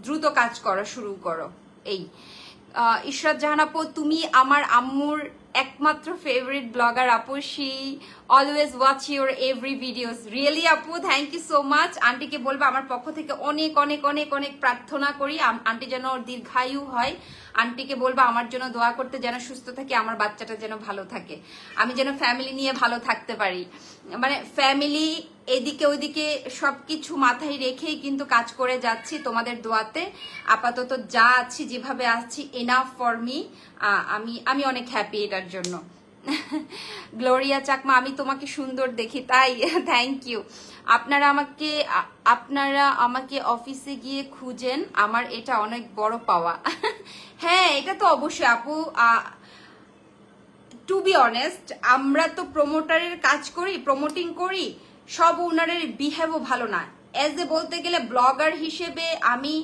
Speaker 1: দ্রুত কাজ করা শুরু করো। এই ইশরাত জাহান আপু, তুমি আমার আম্মুর একমাত্র ফেভারিট ব্লগার আপু, she always watch your every videos. Really আপু, থ্যাংক ইউ সো মাচ। আন্টিকে বলবো আমার পক্ষ থেকে অনেক অনেক অনেক অনেক প্রার্থনা করি আন্টি যেন দীর্ঘায়ু হয়। আন্টিকে বলবো আমার জন্য দোয়া করতে, যেন সুস্থ থাকে, আমার বাচ্চাটা যেন ভালো থাকে, আমি যেন ফ্যামিলি নিয়ে ভালো থাকতে পারি। মানে ফ্যামিলি এদিকে ওইদিকে সবকিছু মাথায় রেখেই কিন্তু কাজ করে যাচ্ছি তোমাদের দোয়াতে। আপাতত যা আছি, যেভাবে আছি, এনাফ ফর মি। আমি অনেক হ্যাপি এটার জন্য। গ্লোরিয়া চাকমা, আমি তোমাকে সুন্দর দেখি তাই, থ্যাংক ইউ। আপনারা আমাকে অফিসে গিয়ে খুঁজেন, আমার এটা অনেক বড় পাওয়া। হ্যাঁ এটা তো অবশ্যই আপু। টু বি অনেস্ট, আমরা তো প্রমোটারের কাজ করি, প্রমোটিং করি, সব ওনারের বিহেভও ভালো না। এজ এ বলতে গেলে ব্লগার হিসেবে আমি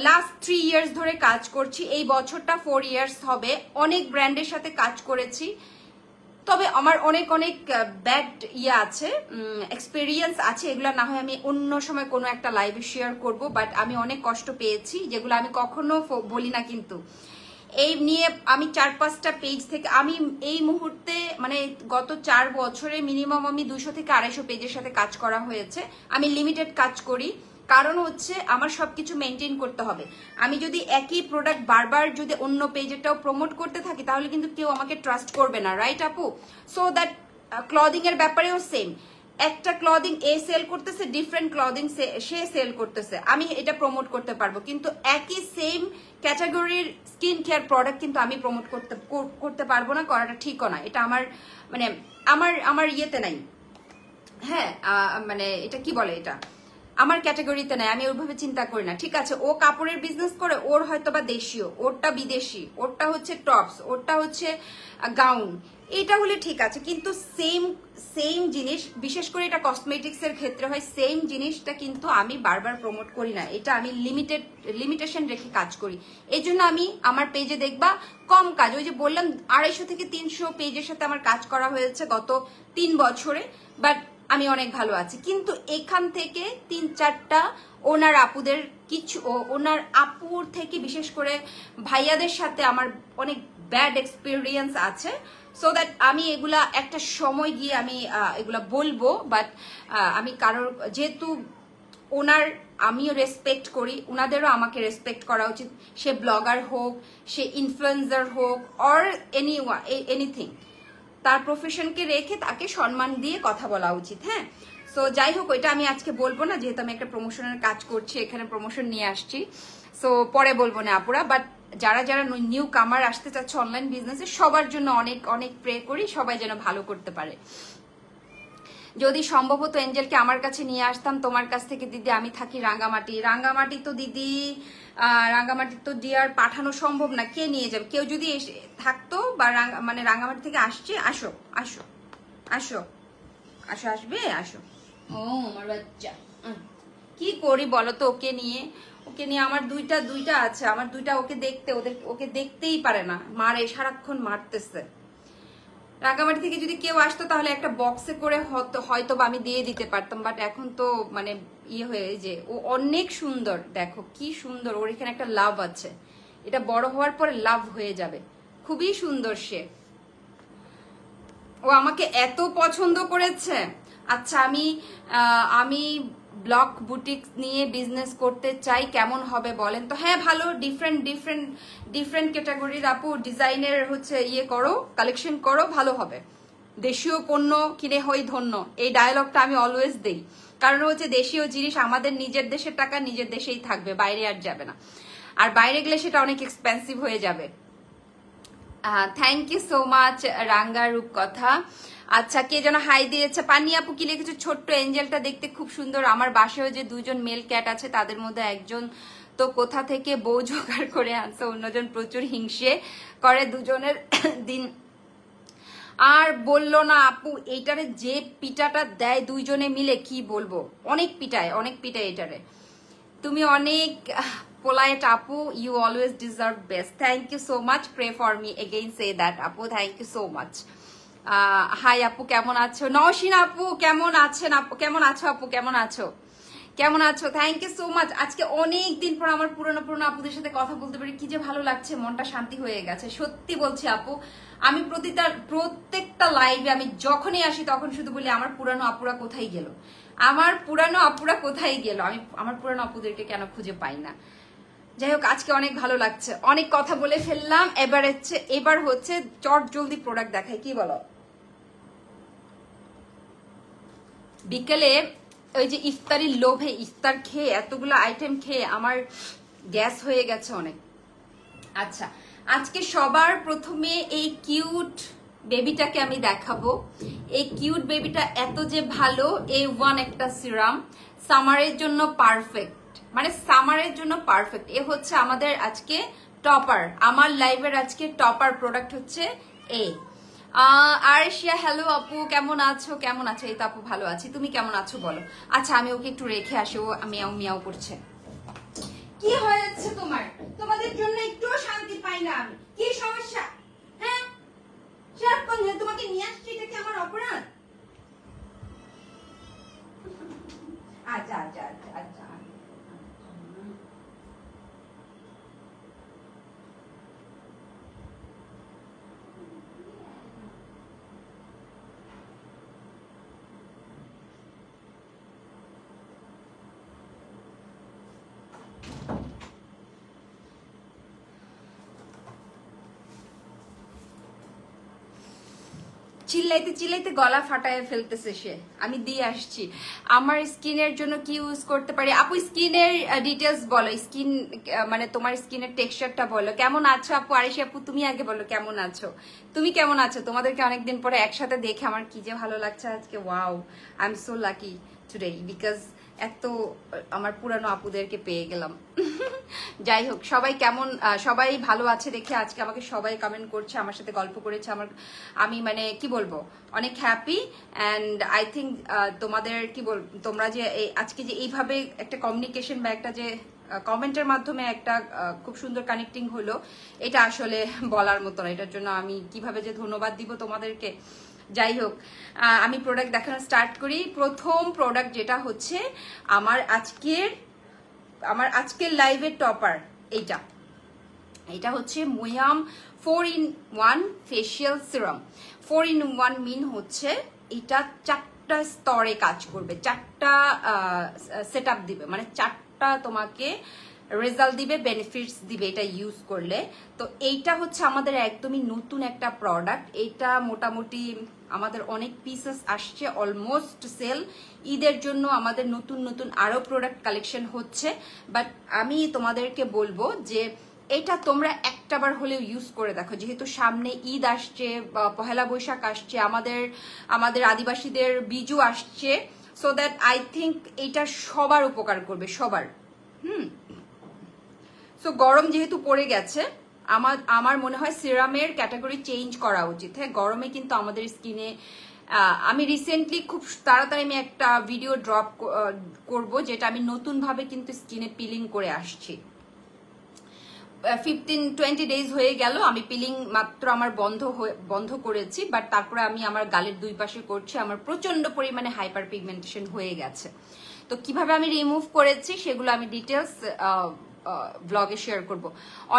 Speaker 1: লাস্ট 3 ইয়ার্স ধরে কাজ করছি, এই বছরটা 4 ইয়ার্স হবে। অনেক ব্র্যান্ডের সাথে কাজ করেছি, তবে আমার অনেক অনেক ব্যাড আছে, এক্সপিরিয়েন্স আছে। এগুলো না হয় আমি অন্য সময় কোনো একটা লাইভে শেয়ার করব, বাট আমি অনেক কষ্ট পেয়েছি, যেগুলো আমি কখনো বলি না। কিন্তু এই নিয়ে আমি 4-5টা পেজ থেকে, আমি এই মুহূর্তে মানে গত 4 বছরে মিনিমাম আমি 200 থেকে 250 পেজের সাথে কাজ করা হয়েছে। আমি লিমিটেড কাজ করি, কারণ হচ্ছে আমার সবকিছু মেনটেন করতে হবে। আমি যদি একই প্রোডাক্ট বারবার যদি অন্য পেজেটাও প্রমোট করতে থাকি, তাহলে কিন্তু কেউ আমাকে ট্রাস্ট করবে না, রাইট আপু? সো দ্যাট ক্লদিং এর ব্যাপারেও সেম। একটা ক্লদিং এ সেল করতেছে, ডিফারেন্ট ক্লদিং সে সেল করতেছে, আমি এটা প্রমোট করতে পারবো, কিন্তু একই সেম ক্যাটাগরির স্কিন কেয়ার প্রোডাক্ট কিন্তু আমি প্রমোট করতে পারবো না, করাটা ঠিকও না। এটা আমার মানে আমার ইয়েতে নাই। হ্যাঁ মানে এটা কি বলে, এটা আমার ক্যাটাগরিতে নাই, আমি ওইভাবে চিন্তা করি না। ঠিক আছে, ও কাপড়ের বিজনেস করে, ওর হয়তো বা দেশীয়, ওরটা বিদেশি, ওরটা হচ্ছে টপস, ওরটা হচ্ছে গাউন, এটা হলে ঠিক আছে। কিন্তু সেম জিনিস, বিশেষ করে এটা কসমেটিক্স এর ক্ষেত্রে হয়, সেম জিনিসটা কিন্তু আমি বারবার প্রমোট করি না, এটা আমি লিমিটেশন রেখে কাজ করি। এই জন্য আমি আমার পেজে দেখবা কম কাজ, ওই যে বললাম 250 থেকে 300 পেজের সাথে আমার কাজ করা হয়েছে গত 3 বছরে, বাট আমি অনেক ভালো আছি। কিন্তু এখান থেকে 3-4টা ওনার আপুদের ওনার আপুর থেকে বিশেষ করে ভাইয়াদের সাথে আমার অনেক ব্যাড এক্সপিরিয়েন্স আছে। সো দ্যাট আমি এগুলা একটা সময় গিয়ে আমি এগুলা বলবো, বাট আমি কারোর যেহেতু ওনার আমিও রেসপেক্ট করি, উনাদেরও আমাকে রেসপেক্ট করা উচিত। সে ব্লগার হোক, সে ইনফ্লুয়েন্সার হোক, অর এনিথিং, তার প্রফেশনকে রেখে তাকে সম্মান দিয়ে কথা বলা উচিত। হ্যাঁ, সো যাই হোক, ওইটা আমি আজকে বলবো না, যেহেতু আমি একটা প্রমোশনের কাজ করছি, এখানে প্রমোশন নিয়ে আসছি, সো পরে বলবো না আপুরা। বাট যারা যারা নিউ কামার আসতে চাচ্ছে অনলাইন বিজনেসে, সবার জন্য অনেক অনেক প্রে করি, সবাই যেন ভালো করতে পারে। যদি সম্ভব হতো এঞ্জেলকে আমার কাছে নিয়ে আসতাম তোমার কাছ থেকে দিদি, আমি থাকি রাঙ্গামাটি। রাঙ্গামাটি তো দিদি, রাঙ্গামাটি তো ডিয়ার পাঠানো সম্ভব না, কে নিয়ে যাবে? কেউ যদি থাকতো বা মানে রাঙ্গামাটি থেকে আসছে, আসো আসো আসো আসো, আসবে, আসো। ও আমার বাচ্চা, কি করি বলো তো ওকে নিয়ে? ওকে নিয়ে আমার দুইটা আছে, আমার দুইটা ওকে দেখতেই পারে না, মারে, সারাক্ষণ মারতেছে। রাঙ্গামাটি থেকে যদি কেউ আসতো তাহলে একটা বক্সে করে হয়তো বা আমি দিয়ে দিতে পারতাম, বাট এখন তো মানে ইয়ে হয়ে, যে ও অনেক সুন্দর, দেখো কি সুন্দর, ওর এখানে একটা লাভ আছে, এটা বড় হওয়ার পরে লাভ হয়ে যাবে, খুবই সুন্দর সে। ও আমাকে এত পছন্দ করেছে। আচ্ছা, আমি ব্লক বুটিক নিয়ে বিজনেস করতে চাই, কেমন হবে বলেন তো? হ্যাঁ, ভালো, ডিফারেন্ট ক্যাটাগরির আপু ডিজাইনের হচ্ছে ইয়ে করো, কালেকশন করো, ভালো হবে। দেশীয় পণ্য কিনে হই ধন্য, এই ডায়লগটা আমি অলওয়েজ দেই, কারণ হচ্ছে দেশীয় জিনিস আমাদের নিজের দেশের টাকা নিজের দেশেই থাকবে, বাইরে আর যাবে না, আর বাইরে গেলে সেটা অনেক এক্সপেন্সিভ হয়ে যাবে। থ্যাংক ইউ সো মাচ রাঙ্গা রূপকথা। আচ্ছা, কে যেন হাই দিয়েছে, পানি আপু কি লিখেছে? ছোট্ট এঞ্জেলটা দেখতে খুব সুন্দর। আমার বাসায় যে দুজন মেল ক্যাট আছে, তাদের মধ্যে একজন তো কোথা থেকে বউ জোগাড় করে আনছে, অন্যজন প্রচুর হিংসে করে, দুজনের দিন আর বললো না আপু। এইটারে যে পিটাটা দেয় দুইজনে মিলে, কি বলবো, অনেক পিটায় এটারে। তুমি অনেক পোলাইট আপু, you always deserve best. Thank you so much, pray for me again, say that আপু, thank you so much. Hi আপু, কেমন আছো? নওশিন আপু কেমন আছেন? আপু কেমন আছো? আপু কেমন আছো? কেমন আছো? Thank you so much. আজকে অনেক দিন পর আমার পুরনো আপুদের সাথে কথা বলতে পারি, কি যে ভালো লাগছে, মনটা শান্তি হয়ে গেছে, সত্যি বলছি আপু। আমি প্রত্যেকটা লাইভে আমি যখনই আসি তখন শুধু বলি, আমার পুরানো আপুরা কোথায় গেল, আমার পুরানো আপুরা কোথায় গেল, আমি আমার পুরানো আপুদেরকে কেন খুঁজে পাই না। যাই হোক, আজকে অনেক ভালো লাগছে, অনেক কথা বলে ফেললাম। এবার হচ্ছে চট জলদি প্রোডাক্ট দেখাই, কি বলো? বিকেলে ওই যে ইফতারির লোভে, ইফতার খেয়ে, এতগুলো আইটেম খেয়ে আমার গ্যাস হয়ে গেছে অনেক। আচ্ছা, আজকে সবার প্রথমে এই কিউট বেবিটাকে আমি দেখাবো। এই কিউট বেবিটা এত যে ভালো, A1 একটা সিরাম, সামারের জন্য পারফেক্ট, মানে সামারের জন্য পারফেক্ট। এ হচ্ছে আমাদের আজকে টপার, আমার লাইভের আজকে টপার প্রোডাক্ট হচ্ছে এ। আরশিয়া, হ্যালো আপু, কেমন আছো? কেমন আছো? এই তো আপু ভালো আছি, তুমি কেমন আছো বলো? আচ্ছা, আমি ওকে একটু রেখে আসি, ও মিয়াও মিয়াও করছে। কি হয়েছে তোমার? তোমাদের জন্য একটুও শান্তি পাই না আমি, কি সমস্যা? হ্যাঁ, সারাক্ষণ তোমাকে নিয়ে আসছি, এটা কি আমার অপরাধ? আচ্ছা আচ্ছা আচ্ছা আচ্ছা, চিল্লাইতে চিল্লাইতে গলা ফাটায় ফেলতেছে সে। আমি দিয়ে আসছি। আমার স্কিনের জন্য কি ইউজ করতে পারি আপু? স্কিনের ডিটেলস বলো, স্কিন মানে তোমার স্কিনের টেক্সচারটা বলো। কেমন আছো আপু? আরিশি আপু তুমি আগে বলো কেমন আছো, তুমি কেমন আছো? তোমাদেরকে অনেকদিন পরে একসাথে দেখে আমার কি যে ভালো লাগছে আজকে। Wow, I am so lucky today because এত আমার পুরানো আপুদেরকে পেয়ে গেলাম। যাই হোক, সবাই কেমন, সবাই ভালো আছে দেখে আজকে আমাকে সবাই কমেন্ট করছে, আমার সাথে গল্প করেছে, আমি মানে কি বলবো, অনেক হ্যাপি। অ্যান্ড আই থিঙ্ক তোমাদের কি তোমরা যে আজকে যে এইভাবে একটা কমিউনিকেশন বা একটা যে কমেন্টের মাধ্যমে একটা খুব সুন্দর কানেক্টিং হলো, এটা আসলে বলার মতো না। এটার জন্য আমি কিভাবে যে ধন্যবাদ দিব তোমাদেরকে। যাই হোক, আমি প্রোডাক্ট দেখানো স্টার্ট করি। প্রথম প্রোডাক্ট যেটা হচ্ছে আমার আজকের লাইভের টপার, এটা হচ্ছে মুয়াম 4-in-1 ফেসিয়াল সিরাম। 4-in-1 মিন হচ্ছে এটা 4টা স্তরে কাজ করবে, 4টা সেট আপ দিবে, মানে 4টা স্পটটা তোমাকে রেজাল্ট দিবে, বেনিফিটস দিবে এটা ইউজ করলে। তো এইটা হচ্ছে আমাদের একদমই নতুন একটা প্রোডাক্ট। এটা মোটামুটি আমাদের অনেক পিসেস আসছে, অলমোস্ট সেল। ঈদের জন্য আমাদের নতুন নতুন আরো প্রোডাক্ট কালেকশন হচ্ছে। বাট আমি তোমাদেরকে বলবো যে এটা তোমরা একটাবার হলেও ইউজ করে দেখো, যেহেতু সামনে ঈদ আসছে, পহেলা বৈশাখ আসছে, আমাদের আদিবাসীদের বিজু আসছে। সো দ্যাট আই থিঙ্ক এটা সবার উপকার করবে, সবার। সো গরম যেহেতু পড়ে গেছে, আমার মনে হয় সিরামের ক্যাটাগরি চেঞ্জ করা উচিত। হ্যাঁ, গরমে কিন্তু আমাদের স্কিনে, আমি রিসেন্টলি খুব তাড়াতাড়ি আমি একটা ভিডিও ড্রপ করব, যেটা আমি নতুন ভাবে কিন্তু স্কিনে পিলিং করে আসছি। 15-20 ডেজ হয়ে গেল আমি পিলিং মাত্র আমার বন্ধ করেছি, বাট তারপরে আমি আমার গালের দুই পাশে করছি, আমার প্রচন্ড পরিমাণে হাইপার পিগমেন্টেশন হয়ে গেছে। তো কিভাবে আমি রিমুভ করেছি সেগুলো আমি ডিটেলস ব্লগে শেয়ার করব।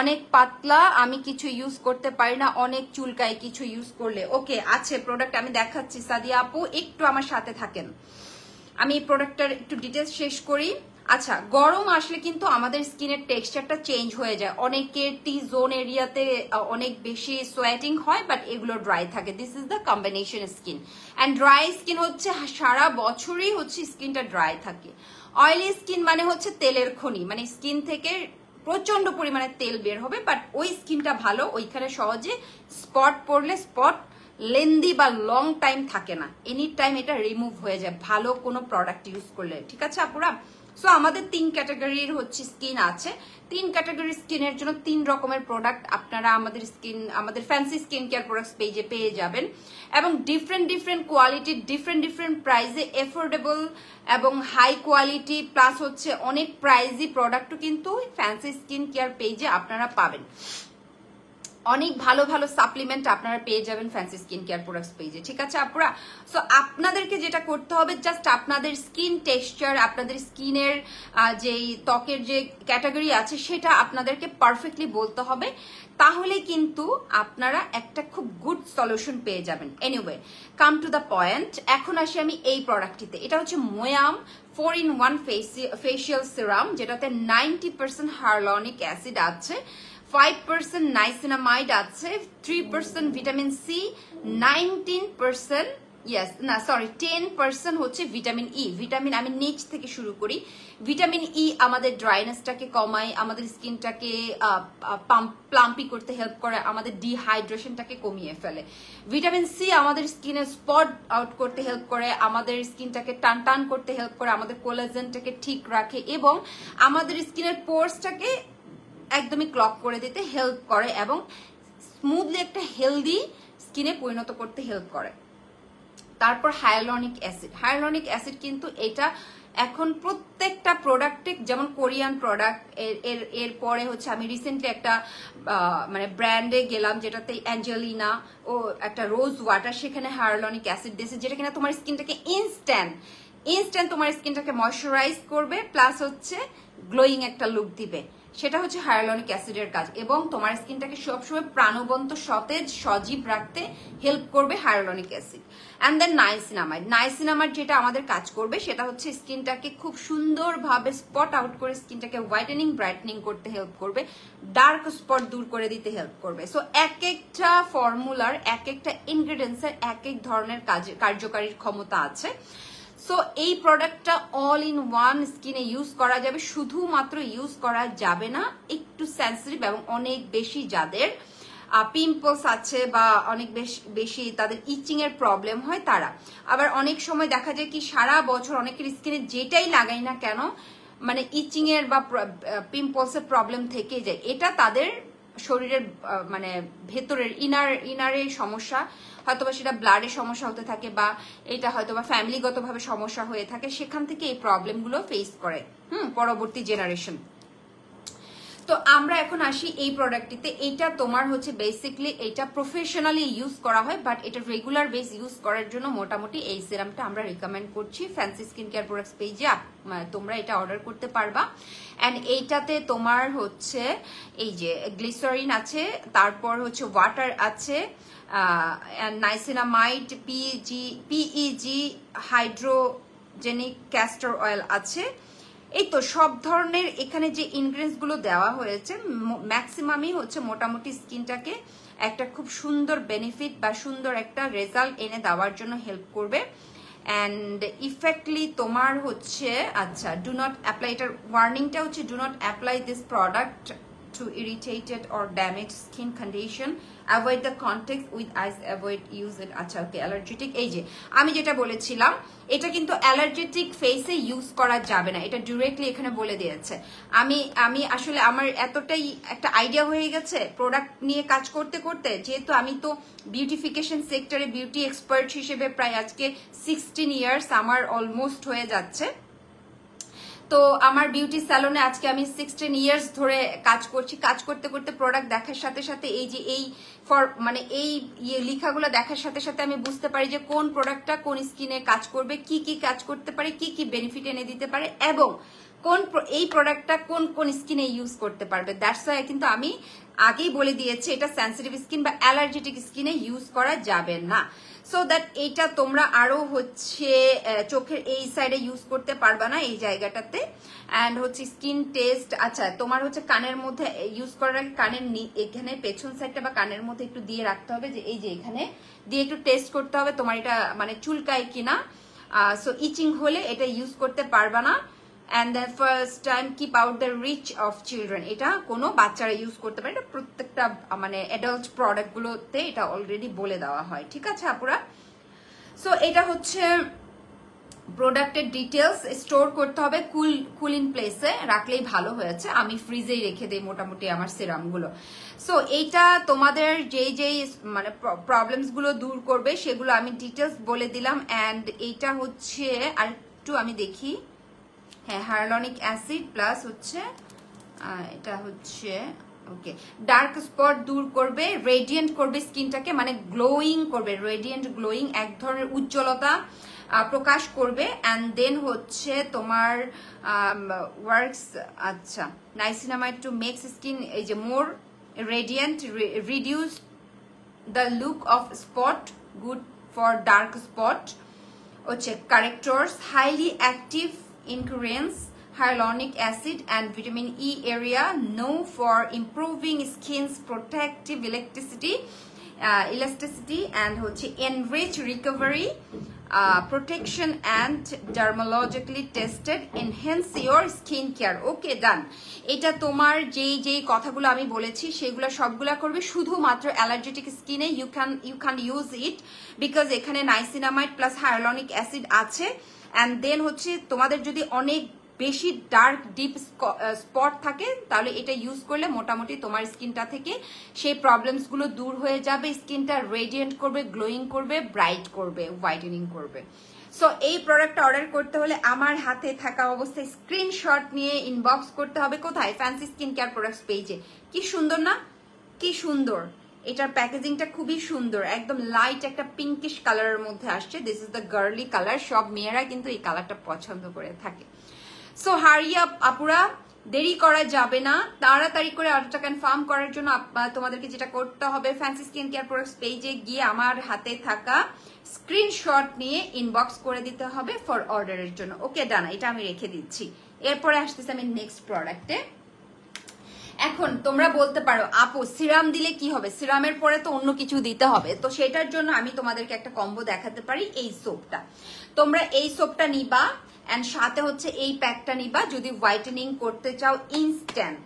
Speaker 1: অনেক পাতলা, আমি কিছু ইউজ করতে পারি না, অনেক চুলকায় কিছু ইউজ করলে। ওকে, আছে প্রোডাক্ট আমি দেখাচ্ছি। সাদিয়া আপু একটু আমার সাথে থাকেন, আমি এই প্রোডাক্টটার একটু ডিটেলস শেষ করি। আচ্ছা, গরম আসলে কিন্তু আমাদের স্কিনের টেক্সচারটা চেঞ্জ হয়ে যায়। অনেকের টি জোন এরিয়াতে অনেক বেশি সোয়েটিং হয়, বাট এগুলো ড্রাই থাকে। This is the combination skin. And dry skin হচ্ছে সারা বছরই হচ্ছে স্কিনটা ড্রাই থাকে। অয়েলি স্কিন মানে হচ্ছে তেলের খনি, মানে স্কিন থেকে প্রচন্ড পরিমাণে তেল বের হবে, বাট ওই স্কিনটা ভালো, ওইখানে সহজে স্পট পড়লে স্পট লেন্দি বা লং টাইম থাকে না, এনি টাইম এটা রিমুভ হয়ে যায় ভালো কোনো প্রোডাক্ট ইউজ করলে। ঠিক আছে আপুরা? সো আমাদের 3 ক্যাটাগরির হচ্ছে স্কিন আছে। 3 ক্যাটাগরির স্কিনের জন্য 3 রকমের প্রোডাক্ট আপনারা আমাদের ফ্যান্সি স্কিন কেয়ার প্রোডাক্টস পেজে পেয়ে যাবেন, এবং ডিফারেন্ট কোয়ালিটির ডিফারেন্ট প্রাইসে এফোর্ডেবল এবং হাই কোয়ালিটি প্লাস হচ্ছে অনেক প্রাইজি প্রোডাক্টও কিন্তু ফ্যান্সি স্কিন কেয়ার পেজে আপনারা পাবেন। অনেক ভালো ভালো সাপ্লিমেন্ট আপনারা পেয়ে যাবেন ফ্যান্সি স্কিন কেয়ার প্রোডাক্টস পেজে। ঠিক আছে আপুরা? সো আপনাদেরকে যেটা করতে হবে, জাস্ট আপনাদের স্কিন টেক্সচার, আপনাদের স্কিনের যেই ত্বকের যে ক্যাটাগরি আছে সেটা আপনাদেরকে পারফেক্টলি বলতে হবে, তাহলে কিন্তু আপনারা একটা খুব গুড সলিউশন পেয়ে যাবেন। Anyway, come to the point. এখন আসি আমি এই প্রোডাক্টটিতে। এটা হচ্ছে মোয়াম 4-in-1 ফেসিয়াল সিরাম, যেটাতে 90% হায়ালুরনিক অ্যাসিড আছে, 5% নাইসিনামাইড আছে, 3% ভিটামিন সি, 10% হচ্ছে ভিটামিন ই। ভিটামিন আমি নিচ থেকে শুরু করি। ভিটামিন ই আমাদের ড্রাইনেসটাকে কমায়, আমাদের স্কিনটাকে প্লাম্পি করতে হেল্প করে, আমাদের ডিহাইড্রেশনটাকে কমিয়ে ফেলে। ভিটামিন সি আমাদের স্কিনে স্পট আউট করতে হেল্প করে, আমাদের স্কিনটাকে টান করতে হেল্প করে, আমাদের কোলাজেনটাকে ঠিক রাখে, এবং আমাদের স্কিনের পোর্সটাকে একদমই ক্লক করে দিতে হেল্প করে, এবং স্মুথলি একটা হেলদি স্কিনে পরিণত করতে হেল্প করে। তারপর হায়ালুরনিক অ্যাসিড কিন্তু এটা এখন প্রত্যেকটা প্রোডাক্টে, যেমন কোরিয়ান প্রোডাক্ট, এর পরে হচ্ছে আমি রিসেন্টলি একটা মানে ব্র্যান্ডে গেলাম যেটাতে অ্যাঞ্জেলিনা ও একটা রোজ ওয়াটার, সেখানে হায়ালুরনিক অ্যাসিড দিয়েছে, যেটা কিনা তোমার স্কিনটাকে ইনস্ট্যান্ট তোমার স্কিনটাকে ময়শ্চারাইজ করবে, প্লাস হচ্ছে গ্লোয়িং একটা লুক দিবে। সেটা হচ্ছে হায়ালুরনিক অ্যাসিডের কাজ, এবং তোমার স্কিনটাকে সবসময় প্রাণবন্ত, সতেজ, সজীব রাখতে হেল্প করবে hyaluronic acid. And then niacinamide যেটা আমাদের কাজ করবে সেটা হচ্ছে স্কিনটাকে খুব সুন্দরভাবে স্পট আউট করে স্কিনটাকে হোয়াইটেনিং, ব্রাইটনিং করতে হেল্প করবে, ডার্ক স্পট দূর করে দিতে হেল্প করবে। সো এক একটা ফর্মুলার, এক একটা ইনগ্রেডিয়েন্টসের এক এক ধরনের কার্যকারী ক্ষমতা আছে। সো এই প্রোডাক্টটা অল ইন ওয়ান স্কিনে ইউজ করা যাবে। শুধুমাত্র ইউজ করা যাবে না, একটু সেন্সিটিভ এবং অনেক বেশি যাদের পিম্পলস আছে বা অনেক বেশি তাদের ইচিং এর প্রবলেম হয় তারা। আবার অনেক সময় দেখা যায় কি সারা বছর অনেকের স্কিনে যেটাই লাগাই না কেন মানে ইচিং এর বা পিম্পলস এর প্রবলেম থেকে যায়। এটা তাদের শরীরের মানে ভেতরের ইনারের সমস্যা, হয়তোবা সেটা ব্লাডের সমস্যা হতে থাকে, বা এটা হয়তোবা ফ্যামিলিগতভাবে সমস্যা হয়ে থাকে, সেখান থেকে এই প্রবলেমগুলো ফেস করে পরবর্তী জেনারেশন। তো আমরা এখন আসি এই প্রোডাক্টটিতে। এটা তোমার হচ্ছে বেসিকলি এটা প্রফেশনালি ইউজ করা হয়, বাট এটা রেগুলার বেস ইউজ করার জন্য মোটামুটি এই সিরামটা আমরা রিকমেন্ড করছি। ফ্যান্সি স্কিন কেয়ার প্রোডাক্টস পেজে তোমরা এটা অর্ডার করতে পারবা। অ্যান্ড এইটাতে তোমার হচ্ছে এই যে গ্লিসারিন আছে, তারপর হচ্ছে ওয়াটার আছে, নাইসিনামাইড, পিইজি হাইড্রোজেনিক ক্যাস্টর অয়েল আছে। এই তো সব ধরনের এখানে যে ইনগ্রেডিয়েন্টস গুলো দেওয়া হয়েছে ম্যাক্সিমামই হচ্ছে মোটামুটি স্কিনটাকে একটা খুব সুন্দর বেনিফিট বা সুন্দর একটা রেজাল্ট এনে দেওয়ার জন্য হেল্প করবে। অ্যান্ড ইফেক্টলি তোমার হচ্ছে আচ্ছা ডু নট অ্যাপ্লাই, এটার ওয়ার্নিংটা হচ্ছে do not apply this product to irritated or damaged skin condition, avoid the contact with eyes, avoid use it। আচ্ছা ওকে, অ্যালার্জেটিক, এই যে আমি যেটা বলেছিলাম এটা কিন্তু অ্যালার্জেটিক ফেসে ইউজ করা যাবে না, এটা ডিরেক্টলি এখানে বলে দিয়েছে। আমি আসলে আমার এতটাই একটা আইডিয়া হয়ে গেছে প্রোডাক্ট নিয়ে কাজ করতে করতে, যেহেতু আমি তো বিউটিফিকেশন সেক্টরে বিউটি এক্সপার্ট হিসেবে প্রায় আজকে 16 ইয়ার্স আমার অলমোস্ট হয়ে যাচ্ছে। তো আমার বিউটি স্যালনে আজকে আমি 16 ইয়ার্স ধরে কাজ করছি। কাজ করতে করতে প্রোডাক্ট দেখার সাথে সাথে এই যে এই মানে এই লেখাগুলো দেখার সাথে সাথে আমি বুঝতে পারি যে কোন প্রোডাক্টটা কোন স্কিনে কাজ করবে, কি কি কাজ করতে পারে, কি কি বেনিফিট এনে দিতে পারে, এবং কোন এই প্রোডাক্টটা কোন কোন স্কিনে ইউজ করতে পারবে। দ্যাটস ওয়াই কিন্তু আমি আগেই বলে দিয়েছি এটা সেন্সিটিভ স্কিন বা অ্যালার্জেটিক স্কিনে ইউজ করা যাবে না। সো দ্যাট এইটা তোমরা আরো হচ্ছে চোখের এই সাইডে ইউজ করতে পারবা না এই জায়গাটাতে। অ্যান্ড হচ্ছে স্কিন টেস্ট, আচ্ছা তোমার হচ্ছে কানের মধ্যে ইউজ করার আগে কানের এখানে পেছন সাইডটা বা কানের মধ্যে একটু দিয়ে রাখতে হবে, যে এই যে এখানে দিয়ে একটু টেস্ট করতে হবে তোমার এটা মানে চুলকায় কিনা। সো ইচিং হলে এটা ইউজ করতে পারবা না। and the first time keep out the reach of children, এটা কোনো বাচ্চারা ইউজ করতে পারে, এটা প্রত্যেকটা মানে অ্যাডাল্ট প্রোডাক্ট গুলোতে এটা অলরেডি বলে দেওয়া হয়, ঠিক আছে আপুরা। সো এটা হচ্ছে প্রোডাক্টের ডিটেলস। স্টোর করতে হবে কুলিং প্লেসে রাখলেই ভালো হয়েছে, আমি ফ্রিজেই রেখে দিই মোটামুটি আমার সিরাম গুলো। সো এইটা তোমাদের যেই মানে প্রবলেমস গুলো দূর করবে সেগুলো আমি ডিটেলস বলে দিলাম। অ্যান্ড এইটা হচ্ছে আর একটু আমি দেখি, হ্যাঁ হায়ালুরনিক অ্যাসিড প্লাস হচ্ছে এটা হচ্ছে ওকে ডার্ক স্পট দূর করবে, রেডিয়েন্ট করবে স্কিনটাকে, মানে গ্লোয়িং করবে, রেডিয়েন্ট গ্লোয়িং, এক ধরনের উজ্জ্বলতা প্রকাশ করবে। অ্যান্ড দেন হচ্ছে তোমার ওয়ার্কস আচ্ছা নাইসিনামাইড টু মেক্স স্কিন এই যে more radiant, reduce the look of spot, good for dark spot, হচ্ছে correctors, highly active ingredients, hyaluronic acid and vitamin E area known for improving skin's protective elasticity and হচ্ছে enrich recovery, protection and dermatologically tested, enhance your skin care। ওকে ডান। এটা তোমার যেই কথাগুলো আমি বলেছি সেগুলো সবগুলা করবে, শুধুমাত্র অ্যালার্জেটিক স্কিনে you can use it because এখানে নাইসিনামাইড প্লাস হায়ালুরনিক অ্যাসিড আছে। অ্যান্ড দেন হচ্ছে তোমাদের যদি অনেক বেশি ডার্ক ডিপ স্পট থাকে তাহলে এটা ইউজ করলে মোটামুটি তোমার স্কিনটা থেকে সেই প্রবলেমস গুলো দূর হয়ে যাবে, স্কিনটা রেডিয়েন্ট করবে, গ্লোয়িং করবে, ব্রাইট করবে, হোয়াইটেনিং করবে। সো এই প্রোডাক্টটা অর্ডার করতে হলে আমার হাতে থাকা অবস্থায় স্ক্রিনশট নিয়ে ইনবক্স করতে হবে, কোথায়? ফ্যান্সি স্কিন কেয়ার প্রোডাক্টস পেজে। কি সুন্দর না, কি সুন্দর, এটার প্যাকেজিংটা খুবই সুন্দর, একদম লাইট একটা পিঙ্কিশ কালারের মধ্যে আসছে। দিস ইজ দ্য গার্লি কালার, সব মেয়েরা কিন্তু এই কালারটা পছন্দ করে থাকে। সো হারি আপ আপুরা, দেরি করা যাবে না, তাড়াতাড়ি করে অর্ডারটা কনফার্ম করার জন্য তোমাদেরকে যেটা করতে হবে ফ্যান্সি স্কিন কেয়ার প্রোডাক্টস পেজে গিয়ে আমার হাতে থাকা স্ক্রিনশট নিয়ে ইনবক্স করে দিতে হবে ফর অর্ডারের জন্য। ওকে ডানা, এটা আমি রেখে দিচ্ছি। এরপরে আসতেছে আমি নেক্সট প্রোডাক্টে। এখন তোমরা বলতে পারো আপু সিরাম দিলে কি হবে, সিরামের পরে তো অন্য কিছু দিতে হবে, তো সেটার জন্য আমি তোমাদেরকে একটা কম্বো দেখাতে পারি। এই সোপটা, তোমরা এই সোপটা নিবা এন্ড সাথে হচ্ছে এই প্যাকটা নিবা যদি হোয়াইটেনিং করতে চাও ইনস্ট্যান্ট।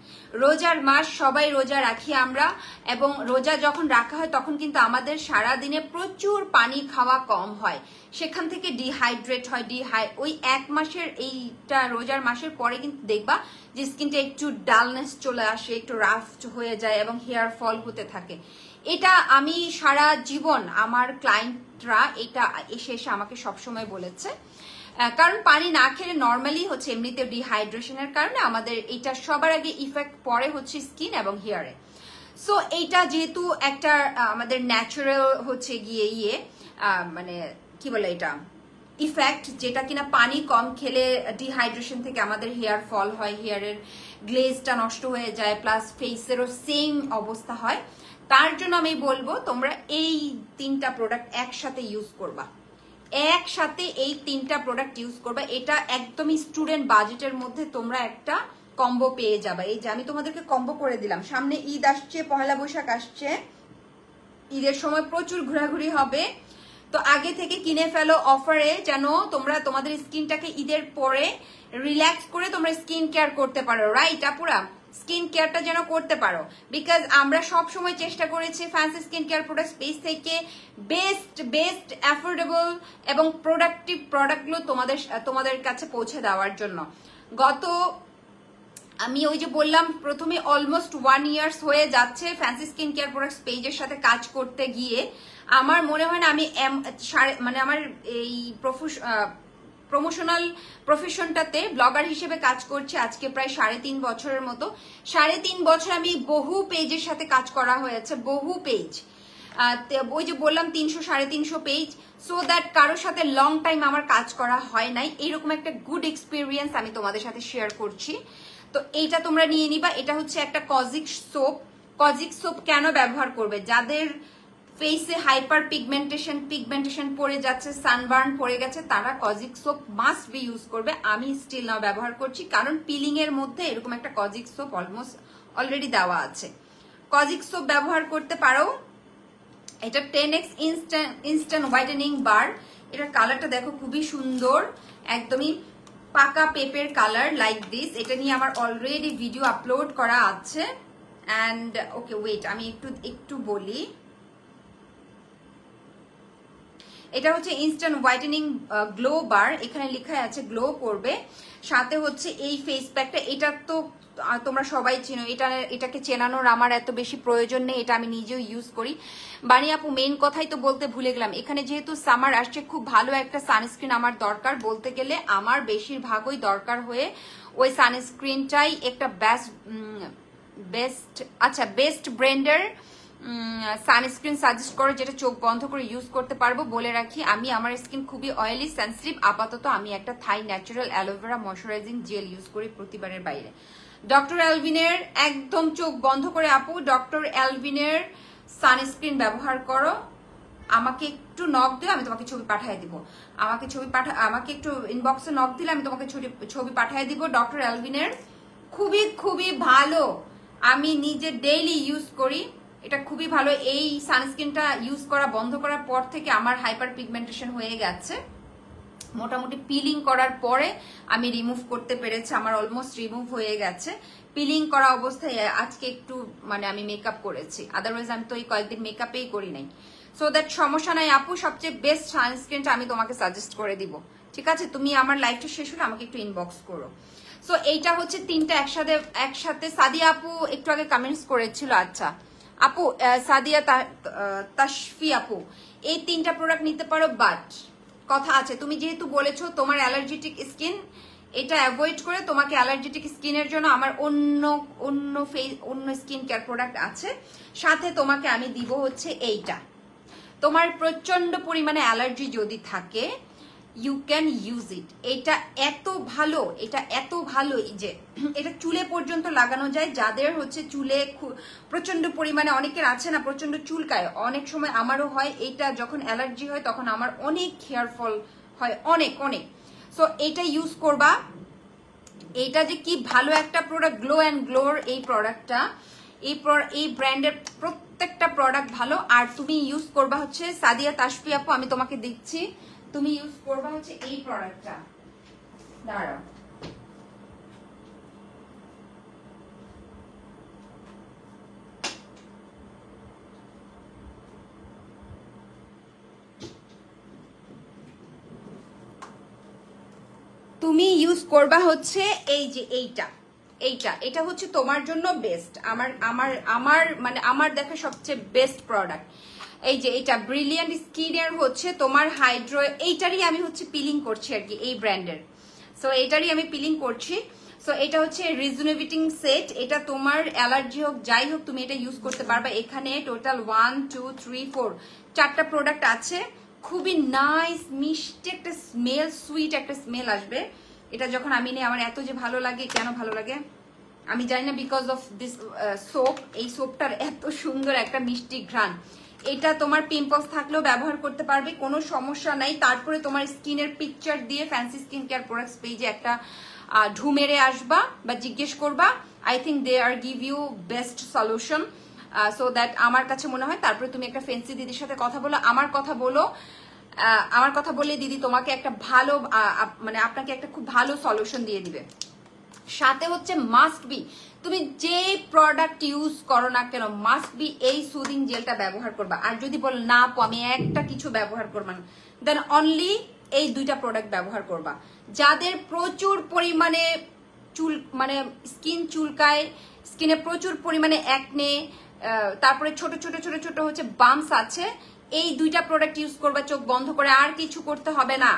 Speaker 1: রোজার মাস, সবাই রোজা রাখি আমরা, এবং রোজা যখন রাখা হয় তখন কিন্তু আমাদের সারা দিনে প্রচুর পানি খাওয়া কম হয়, সেখান থেকে ডিহাইড্রেট হয়। ওই এক মাসের এইটা রোজার মাসের পরে কিন্তু দেখবা যে স্কিনটা একটু ডালনেস চলে আসে, একটু রাফ হয়ে যায় এবং হেয়ার ফল হতে থাকে। এটা আমি সারা জীবন আমার ক্লায়েন্টরা এটা এসে আমাকে সবসময় বলেছে, কারণ পানি না খেলে নর্মালি হচ্ছে এমনিতে ডিহাইড্রেশনের কারণে আমাদের এটা সবার আগে ইফেক্ট পড়ে হচ্ছে স্কিন এবং হেয়ারে। সো এইটা যেহেতু একটা আমাদের ন্যাচারাল হচ্ছে গিয়ে মানে কি বলে এটা ইফেক্ট, যেটা কিনা পানি কম খেলে ডিহাইড্রেশন থেকে আমাদের হেয়ার ফল হয়, হেয়ারের গ্লেজটা নষ্ট হয়ে যায়, প্লাস ফেসেরও সেম অবস্থা হয়। তার জন্য আমি বলবো তোমরা এই তিনটা প্রোডাক্ট একসাথে ইউজ করবা, একসাথে এই 3টা প্রোডাক্ট ইউজ করবে। এটা একদমই স্টুডেন্ট বাজেটের মধ্যে তোমরা একটা কম্বো পেয়ে যাবে। এই যে আমি তোমাদেরকে কম্বো করে দিলাম। সামনে ঈদ আসছে, পহেলা বৈশাখ আসছে, ঈদের সময় প্রচুর ঘোরাঘুরি হবে, তো আগে থেকে কিনে ফেলো অফারে, যেন তোমরা তোমাদের স্কিনটাকে ঈদের পরে রিল্যাক্স করে তোমরা স্কিন কেয়ার করতে পারো। রাইট আপুরা, স্কিন কেয়ারটা যেন করতে পারো। বিকজ আমরা সব সময় চেষ্টা করেছি fancy skin care product space থেকে বেস্ট অ্যাফোর্ডেবল এবং প্রোডাক্টিভ প্রোডাক্টগুলো তোমাদের কাছে পৌঁছে দেওয়ার জন্য। আমি ওই যে বললাম প্রথমে অলমোস্ট 1 ইয়ার্স হয়ে যাচ্ছে ফ্যান্সি স্কিন কেয়ার প্রোডাক্টস পেজের সাথে কাজ করতে গিয়ে। আমার মনে হয় না আমি মানে আমার এই প্রমোশনাল প্রফেশনটাতে ব্লগার হিসেবে কাজ করছি আজকে প্রায় 3.5 বছরের মতো। 3.5 বছর আমি বহু পেজের সাথে কাজ করা হয়েছে, বহু পেজ, ওই যে বললাম 300-350 পেজ। সো দ্যাট কারোর সাথে লং টাইম আমার কাজ করা হয় নাই, এইরকম একটা গুড এক্সপিরিয়েন্স আমি তোমাদের সাথে শেয়ার করছি। তো এইটা তোমরা নিয়ে নিবা। এটা হচ্ছে একটা কজিক সোপ। কজিক সোপ কেন ব্যবহার করবে? যাদের ফেসে হাইপার পিগমেন্টেশন পড়ে যাচ্ছে, সানবার্ন পড়ে গেছে, তারা kojic soap must be use করবে। আমি স্টিল নাও ব্যবহার করছি, কারণ পিলিং এর মধ্যে এরকম একটা কজিক সোপ অলরেডি দেওয়া আছে। কজিক সোপ ব্যবহার করতে পারো। এটা 10x ইনস্ট্যান্ট হোয়াইটেনিং বার। এটার কালারটা দেখো খুবই সুন্দর, একদমই পাকা পেপের কালার লাইক দিস। এটা নিয়ে আমার অলরেডি ভিডিও আপলোড করা আছে। অ্যান্ড ওকে ওয়েট, আমি একটু বলি। এটা হচ্ছে ইনস্ট্যান্ট হোয়াইটেনিং গ্লো বার, এখানে লেখা আছে গ্লো করবে। সাথে হচ্ছে এই ফেস প্যাকটা, এটা তো তোমরা সবাই চিনো, এটাকে চেনানোর আমার এত বেশি প্রয়োজন নেই, এটা আমি নিজেও ইউজ করি। বানি আপু মেইন কথাই তো বলতে ভুলে গেলাম, এখানে যেহেতু সামার আসছে খুব ভালো একটা সানস্ক্রিন আমার দরকার। বলতে গেলে আমার বেশিরভাগই দরকার হয়ে ওই সানস্ক্রিনটাই একটা বেস্ট ব্র্যান্ডের সানস্ক্রিন সাজেস্ট করো, যেটা চোখ বন্ধ করে ইউজ করতে পারবো। বলে রাখি আমি আমার স্কিন খুবই অয়েলি সেন্সিটিভ। আপাতত আমি একটা Thai natural aloe vera moisturising gel use করি প্রতিবারের বাইরে। ডক্টর অ্যালভিনের একদম চোখ বন্ধ করে আপু ডক্টর অ্যালভিনের সানস্ক্রিন ব্যবহার করো। আমাকে একটু নক দিও, আমি তোমাকে ছবি পাঠিয়ে দিব। আমাকে একটু ইনবক্সে নক দিলে আমি তোমাকে ছবি পাঠিয়ে দিব। ডক্টর অ্যালভিনের খুবই ভালো, আমি নিজে ডেইলি ইউজ করি, এটা খুবই ভালো। এই সানস্ক্রিনটা ইউজ করা বন্ধ করার পর থেকে আমার হাইপার পিগমেন্টেশন হয়ে গেছে, মোটামুটি পিলিং করার পরে আমি রিমুভ করতে পেরেছি, আমার অলমোস্ট রিমুভ হয়ে গেছে। পিলিং করা অবস্থায় আজকে একটু মানে আমি মেকআপ করেছি, আদারওয়াইজ আমি তো এই কয়েকদিন মেকআপেই করি নাই। সো দ্যাট সমস্যা নাই আপু, সবচেয়ে বেস্ট সানস্ক্রিনটা আমি তোমাকে সাজেস্ট করে দিব, ঠিক আছে? তুমি আমার লাইফটা শেষ হলে আমাকে একটু ইনবক্স করো। সো এইটা হচ্ছে 3টা একসাথে। সাদিয়া আপু একটু আগে কমেন্টস করেছিল। আচ্ছা আপু, সাদিয়া তাশফি আপু, এই 3টা প্রোডাক্ট নিতে পারো, বাট কথা আছে, তুমি যেহেতু বলেছো তোমার অ্যালার্জেটিক স্কিন, এটা অ্যাভয়েড করে তোমাকে অ্যালার্জেটিক স্কিনের জন্য আমার অন্য স্কিন কেয়ার প্রোডাক্ট আছে। সাথে তোমাকে আমি দিব হচ্ছে এইটা। তোমার প্রচন্ড পরিমাণে অ্যালার্জি যদি থাকে, ইউ ক্যান ইউজ ইট। এটা এত ভালো যে এটা চুলে পর্যন্ত লাগানো যায়। যাদের হচ্ছে চুলে প্রচন্ড পরিমাণে, অনেকের আছে না প্রচন্ড চুলকায়, অনেক সময় আমারও হয়, এটা যখন অ্যালার্জি হয় তখন আমার অনেক হেয়ার ফল হয়, অনেক। সো এটা ইউজ করবা। এইটা যে কি ভালো একটা প্রোডাক্ট, গ্লো অ্যান্ড গ্লোর এই প্রোডাক্টটা, এই ব্র্যান্ডের প্রত্যেকটা প্রোডাক্ট ভালো। আর তুমি ইউজ করবা হচ্ছে সাদিয়া তাশফি আপু, আমি তোমাকে দিচ্ছি, তুমি ইউজ করবা হচ্ছে এই প্রোডাক্টটা। দাঁড়াও, তুমি ইউজ করবা হচ্ছে এই যে এটা হচ্ছে তোমার জন্য বেস্ট। আমার দেখা সবচেয়ে বেস্ট প্রোডাক্ট এই যে এটা ব্রিলিয়ান্ট স্কিনের হচ্ছে তোমার হাইড্রো, এইটারই আমি হচ্ছে পিলিং করছি আর কি, এই ব্র্যান্ডের। সো এইটারই আমি পিলিং করছি। সো এটা হচ্ছে রিজুনেটেটিং সেট, এটা তোমার অ্যালার্জি হোক যাই হোক তুমি এটা ইউজ করতে পারবা। এখানে টোটাল 1 2 3 4 4টা প্রোডাক্ট আছে। খুবই নাইস মিষ্টি একটা স্মেল, সুইট একটা স্মেল আসবে। এটা যখন আমি নিই আমার এত যে ভালো লাগে, কেন ভালো লাগে আমি জানি না, বিকজ অফ দিস সোপ। এই সোপটার এত সুন্দর একটা মিষ্টি ঘ্রাণ, এটা তোমার পিম্পলস থাকলেও ব্যবহার করতে পারবে, কোনো সমস্যা নাই। তারপরে তোমার স্কিনের পিকচার দিয়ে ফ্যান্সি স্কিন কেয়ার প্রোডাক্টস পেজে একটা ঢু মেরে আসবা বা জিজ্ঞেস করবা। I think they are give you best solution, so that আমার কাছে মনে হয় তারপরে তুমি একটা ফ্যান্সি দিদির সাথে কথা বলো, আমার কথা বলে দিদি তোমাকে একটা ভালো মানে আপনাকে একটা খুব ভালো সলিউশন দিয়ে দিবে। সাথে হচ্ছে মাস্ট বি, তুমি যে প্রোডাক্ট ইউজ করো না কেন মাস্ট বি এই সুদিং জেলটা ব্যবহার করবা। আর যদি বলো না আপু আমি একটা কিছু ব্যবহার করবো না, দেন অনলি এই দুইটা প্রোডাক্ট ব্যবহার করবা। যাদের প্রচুর পরিমাণে চুল মানে স্কিন চুলকায়, স্কিনে প্রচুর পরিমাণে একনে, তারপরে ছোট ছোট ছোট ছোট হচ্ছে বাম্পস আছে, এই দুইটা প্রোডাক্ট ইউজ করবা চোখ বন্ধ করে, আর কিছু করতে হবে না।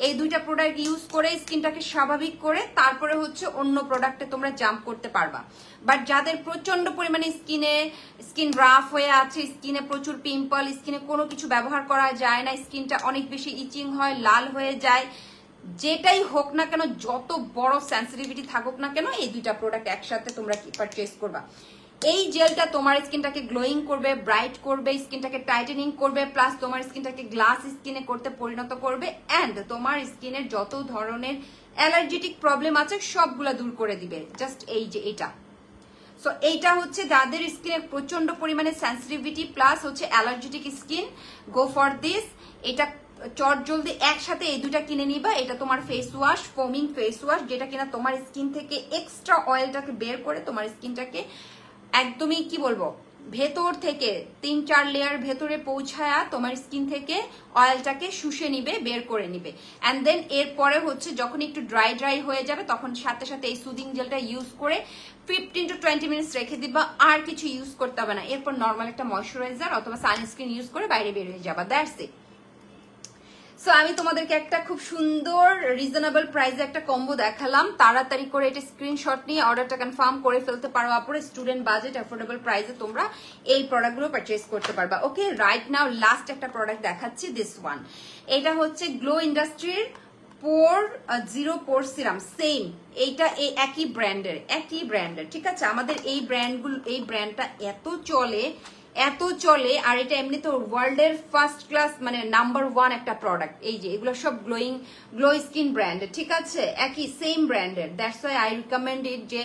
Speaker 1: এই দুইটা প্রোডাক্ট ইউজ করে স্কিনটাকে স্বাভাবিক করে তারপরে হচ্ছে অন্য প্রোডাক্টে তোমরা জাম্প করতে পারবা। বাট যাদের প্রচন্ড পরিমাণে স্কিন রাফ হয়ে আছে, স্কিনে প্রচুর পিম্পল, স্কিনে কোনো কিছু ব্যবহার করা যায় না, স্কিনটা অনেক বেশি ইচিং হয়, লাল হয়ে যায়, যেটাই হোক না কেন, যত বড় সেন্সিটিভিটি থাকুক না কেন, এই দুইটা প্রোডাক্ট একসাথে তোমরা পারচেজ করবা। এই জেলটা তোমার স্কিনটাকে গ্লোয়িং করবে, ব্রাইট করবে, স্কিনটাকে টাইটেনিং করবে, প্লাস তোমার স্কিনটাকে গ্লাস স্কিনে করতে পরিণত করবে, এন্ড তোমার স্কিনের যত ধরনের অ্যালার্জেটিক প্রবলেম আছে সবগুলা দূর করে দিবে। জাস্ট এই যে এটা, সো এইটা হচ্ছে যাদের স্কিনে প্রচন্ড পরিমাণে সেন্সিটিভিটি প্লাস হচ্ছে অ্যালার্জেটিক স্কিন, গো ফর দিস। এটা চট জলদি একসাথে এই দুটা কিনে নিবা। এটা তোমার ফেস ওয়াশ, ফোমিং ফেস ওয়াশ, যেটা কিনা তোমার স্কিন থেকে এক্সট্রা অয়েলটাকে বের করে তোমার স্কিনটাকে একদমই কি বলবো ভেতর থেকে 3-4 লেয়ার ভেতরে পৌঁছায়া তোমার স্কিন থেকে অয়েলটাকে শুষে নিবে, বের করে নিবে। অ্যান্ড দেন এরপরে হচ্ছে যখন একটু ড্রাই হয়ে যাবে তখন সাথে সাথে এই সুদিং জেলটা ইউজ করে 15 to 20 মিনিটস রেখে দিবা, আর কিছু ইউজ করতে হবে না। এরপর নর্মাল একটা ময়শ্চারাইজার অথবা সানস্ক্রিন ইউজ করে বাইরে বের হয়ে যাবা, দ্যাটস ইট। সো আমি তোমাদেরকে একটা খুব সুন্দর রিজনেবল প্রাইসে একটা কম্বো দেখালাম। তাড়াতাড়ি করে এটা স্ক্রিনশট নিয়ে অর্ডারটা কনফার্ম করে ফেলতে পারো। আপুরে স্টুডেন্ট বাজেট অ্যাফোর্ডেবল প্রাইসে তোমরা এই প্রোডাক্টগুলো পারচেজ করতে পারবা। ওকে, রাইট নাও লাস্ট একটা প্রোডাক্ট দেখাচ্ছি, দিস ওয়ান। এটা হচ্ছে গ্লো ইন্ডাস্ট্রির পোর জিরো পোর সিরাম, সেম এইটা একই ব্র্যান্ডের, ঠিক আছে। আমাদের এই ব্র্যান্ডটা এত চলে আর এটা এমনি তো ওয়ার্ল্ডের ফার্স্ট ক্লাস মানে নাম্বার 1 একটা প্রোডাক্ট। এই যে এগুলো সব গ্লো স্কিন ব্র্যান্ডের, ঠিক আছে, একই সেম ব্র্যান্ডের। দ্যাটস ওয়াই আই রিকমেন্ড ইট যে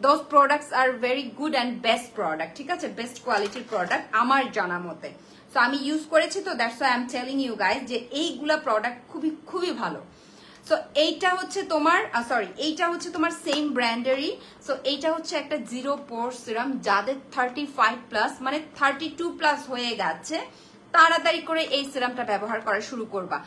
Speaker 1: those products are very good and best product, ঠিক আছে, বেস্ট কোয়ালিটির প্রোডাক্ট আমার জানা মতে। সো আমি ইউজ করেছি তো that's why I am telling you guys যে এইগুলা প্রোডাক্ট খুবই ভালো। সো এইটা হচ্ছে তোমার সেম ব্র্যান্ডেরই। সো এইটা হচ্ছে একটা জিরো পোর সিরাম, যাদের 35+ মানে 32+ হয়ে গেছে তাড়াতাড়ি করে এই সিরামটা ব্যবহার করা শুরু করবা।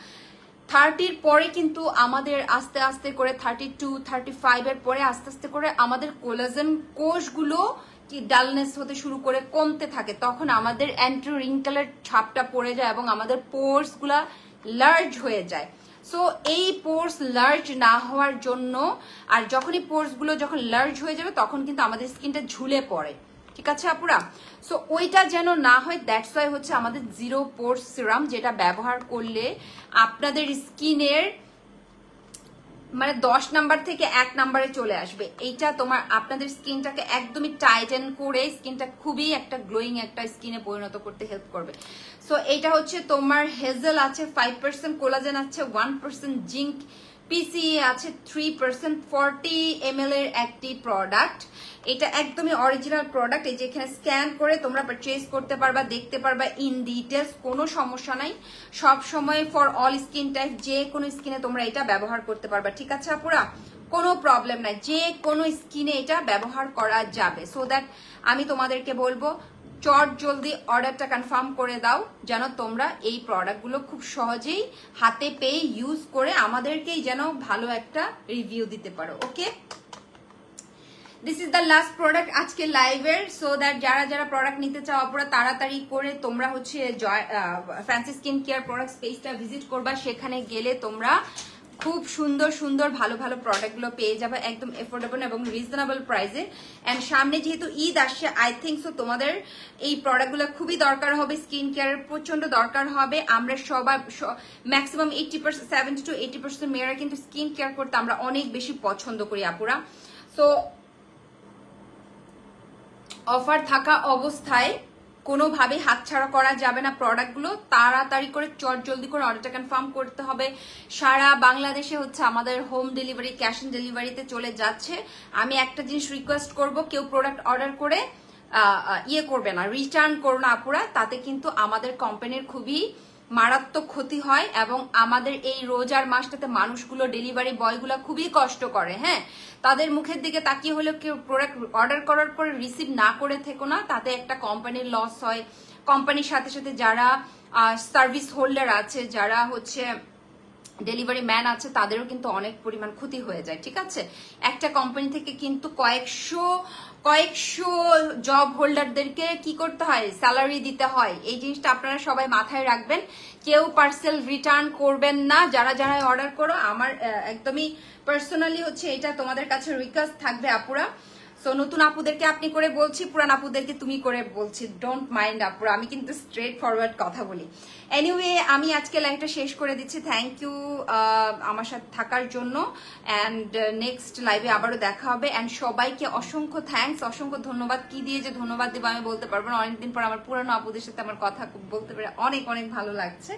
Speaker 1: 30 পরে কিন্তু আমাদের আস্তে আস্তে করে 32-35 এর পরে আস্তে আস্তে করে আমাদের কোলাজেন কোষগুলো কি ডালনেস হতে শুরু করে কমতে থাকে, তখন আমাদের অ্যান্টি রিঙ্কেলের ছাপটা পড়ে যায় এবং আমাদের পোর্স গুলা লার্জ হয়ে যায়। সো এই পোর্স লার্জ না হওয়ার জন্য, আর যখনই পোর্স গুলো যখন লার্জ হয়ে যাবে তখন কিন্তু আমাদের স্কিনটা ঝুলে পড়ে, ঠিক আছে আপুরা। সো ওইটা যেন না হয় দ্যাটস ওয়াই হচ্ছে আমাদের জিরো পোর সিরাম, যেটা ব্যবহার করলে আপনাদের স্কিনের মানে 10 নাম্বার থেকে 1 নাম্বারে চলে আসবে। এইটা তোমার আপনাদের স্কিনটাকে একদমই টাইটেন করে স্কিনটা খুবই একটা গ্লোয়িং একটা স্কিনে পরিণত করতে হেল্প করবে। সো এইটা হচ্ছে তোমার হেজেল আছে 5%, কোলাজেন আছে 1%, জিঙ্ক পিসিএ আছে 3%, 40 ml এর একটি প্রোডাক্ট। এটা একদমই অরিজিনাল প্রোডাক্ট। এই যে এখানে স্ক্যান করে তোমরা পারচেজ করতে পারবা, দেখতে পারবা ইন ডিটেলস, কোনো সমস্যা নাই। সব সময় ফর অল স্কিন টাইপ, যে কোনো স্কিনে তোমরা এটা ব্যবহার করতে পারবা, ঠিক আছে আপুরা, কোনো প্রবলেম নাই, যে কোনো স্কিনে এটা ব্যবহার করা যাবে। সো দ্যাট আমি তোমাদেরকে বলবো চট জলদি অর্ডারটা কনফার্ম করে দাও, যেন তোমরা এই প্রোডাক্টগুলো খুব সহজেই হাতে পেয়ে ইউজ করে আমাদেরকেই যেন ভালো একটা রিভিউ দিতে পারো। Okay, this is the last product আজকে লাইভের। সো দ্যাট যারা প্রোডাক্ট নিতে চাও পুরো তাড়াতাড়ি করে তোমরা হচ্ছে ফ্যান্সি স্কিন কেয়ার প্রোডাক্ট পেজটা ভিজিট করবা। সেখানে গেলে তোমরা খুব সুন্দর ভালো প্রোডাক্টগুলো পেয়ে যাবে একদম এফোর্ডেবল এবং রিজনেবল প্রাইসে। এন্ড সামনে যেহেতু ঈদ আসছে, আই থিঙ্ক সো তোমাদের এই প্রোডাক্টগুলো খুবই দরকার হবে, স্কিন কেয়ারের প্রচন্ড দরকার হবে। আমরা সবাই ম্যাক্সিমাম 70 to 80% মেয়েরা কিন্তু স্কিন কেয়ার করতে আমরা অনেক বেশি পছন্দ করি আপুরা। সো অফার থাকা অবস্থায় কোনোভাবে হাতছাড়া করা যাবে না। প্রোডাক্টগুলো তাড়াতাড়ি করে জলদি করে অর্ডারটা কনফার্ম করতে হবে। সারা বাংলাদেশে হচ্ছে আমাদের হোম ডেলিভারি, ক্যাশ অন ডেলিভারিতে চলে যাচ্ছে। আমি একটা জিনিস রিকোয়েস্ট করব, কেউ প্রোডাক্ট অর্ডার করে ইয়ে করবে না, রিটার্ন করো না আপুরা, তাতে কিন্তু আমাদের কোম্পানির খুবই মারাত্মক ক্ষতি হয় এবং আমাদের এই রোজার মাসটাতে মানুষগুলো, ডেলিভারি বয়গুলো খুবই কষ্ট করে। হ্যাঁ, তাদের মুখের দিকে তাকিয়ে হলেও কেউ প্রোডাক্ট অর্ডার করার পরে রিসিভ না করে থেকো না, তাতে একটা কোম্পানির লস হয়। কোম্পানির সাথে সাথে যারা সার্ভিস হোল্ডার আছে, যারা হচ্ছে ডেলিভারি ম্যান আছে, তাদেরও কিন্তু অনেক পরিমাণ ক্ষতি হয়ে যায়। ঠিক আছে, একটা কোম্পানি থেকে কিন্তু কয়েকশো জব হোল্ডারদেরকে কি করতে হয়, স্যালারি দিতে হয়। এই জিনিসটা আপনারা সবাই মাথায় রাখবেন। কেউ পার্সেল রিটার্ন করবেন না, যারা যারা অর্ডার করো। আমার একদমই পার্সোনালি হচ্ছে এটা তোমাদের কাছে রিকোয়েস্ট থাকবে আপুরা। সো নতুন আপুদেরকে আপনি করে বলছি, পুরান আপুদেরকে তুমি করে বলছি, ডোন্ট মাইন্ড আপুরা, আমি কিন্তু স্ট্রেট ফরওয়ার্ড কথা বলি। এনিওয়ে, আমি আজকে লাইভটা শেষ করে দিচ্ছি। থ্যাংক ইউ আমার সাথে থাকার জন্য, অ্যান্ড নেক্সট লাইভে আবারও দেখা হবে। অ্যান্ড সবাইকে অসংখ্য থ্যাঙ্কস, অসংখ্য ধন্যবাদ। কি দিয়ে যে ধন্যবাদ দেবো আমি বলতে পারবো না। অনেকদিন পর আমার পুরানো আপুদের সাথে আমার কথা বলতে পেরে অনেক অনেক ভালো লাগছে।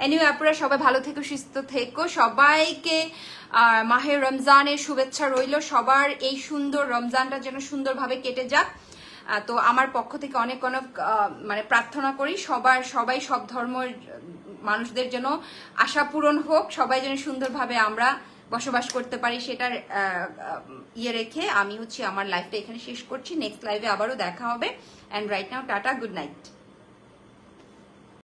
Speaker 1: এনিওয়ে আপনারা সবাই ভালো থেকো, সুস্থ থেকো। সবাইকে মাহে রমজানের শুভেচ্ছা রইল। সবার এই সুন্দর রমজানটা যেন সুন্দরভাবে কেটে যাক। তো আমার পক্ষ থেকে অনেক অনেক মানে প্রার্থনা করি সবাই সব ধর্মের মানুষদের যেন আশা পূরণ হোক, সবাই যেন সুন্দরভাবে আমরা বসবাস করতে পারি, সেটার ইয়ে রেখে আমি হচ্ছে আমার লাইফটা এখানে শেষ করছি। নেক্সট লাইভে আবারও দেখা হবে। And right now tata, good night.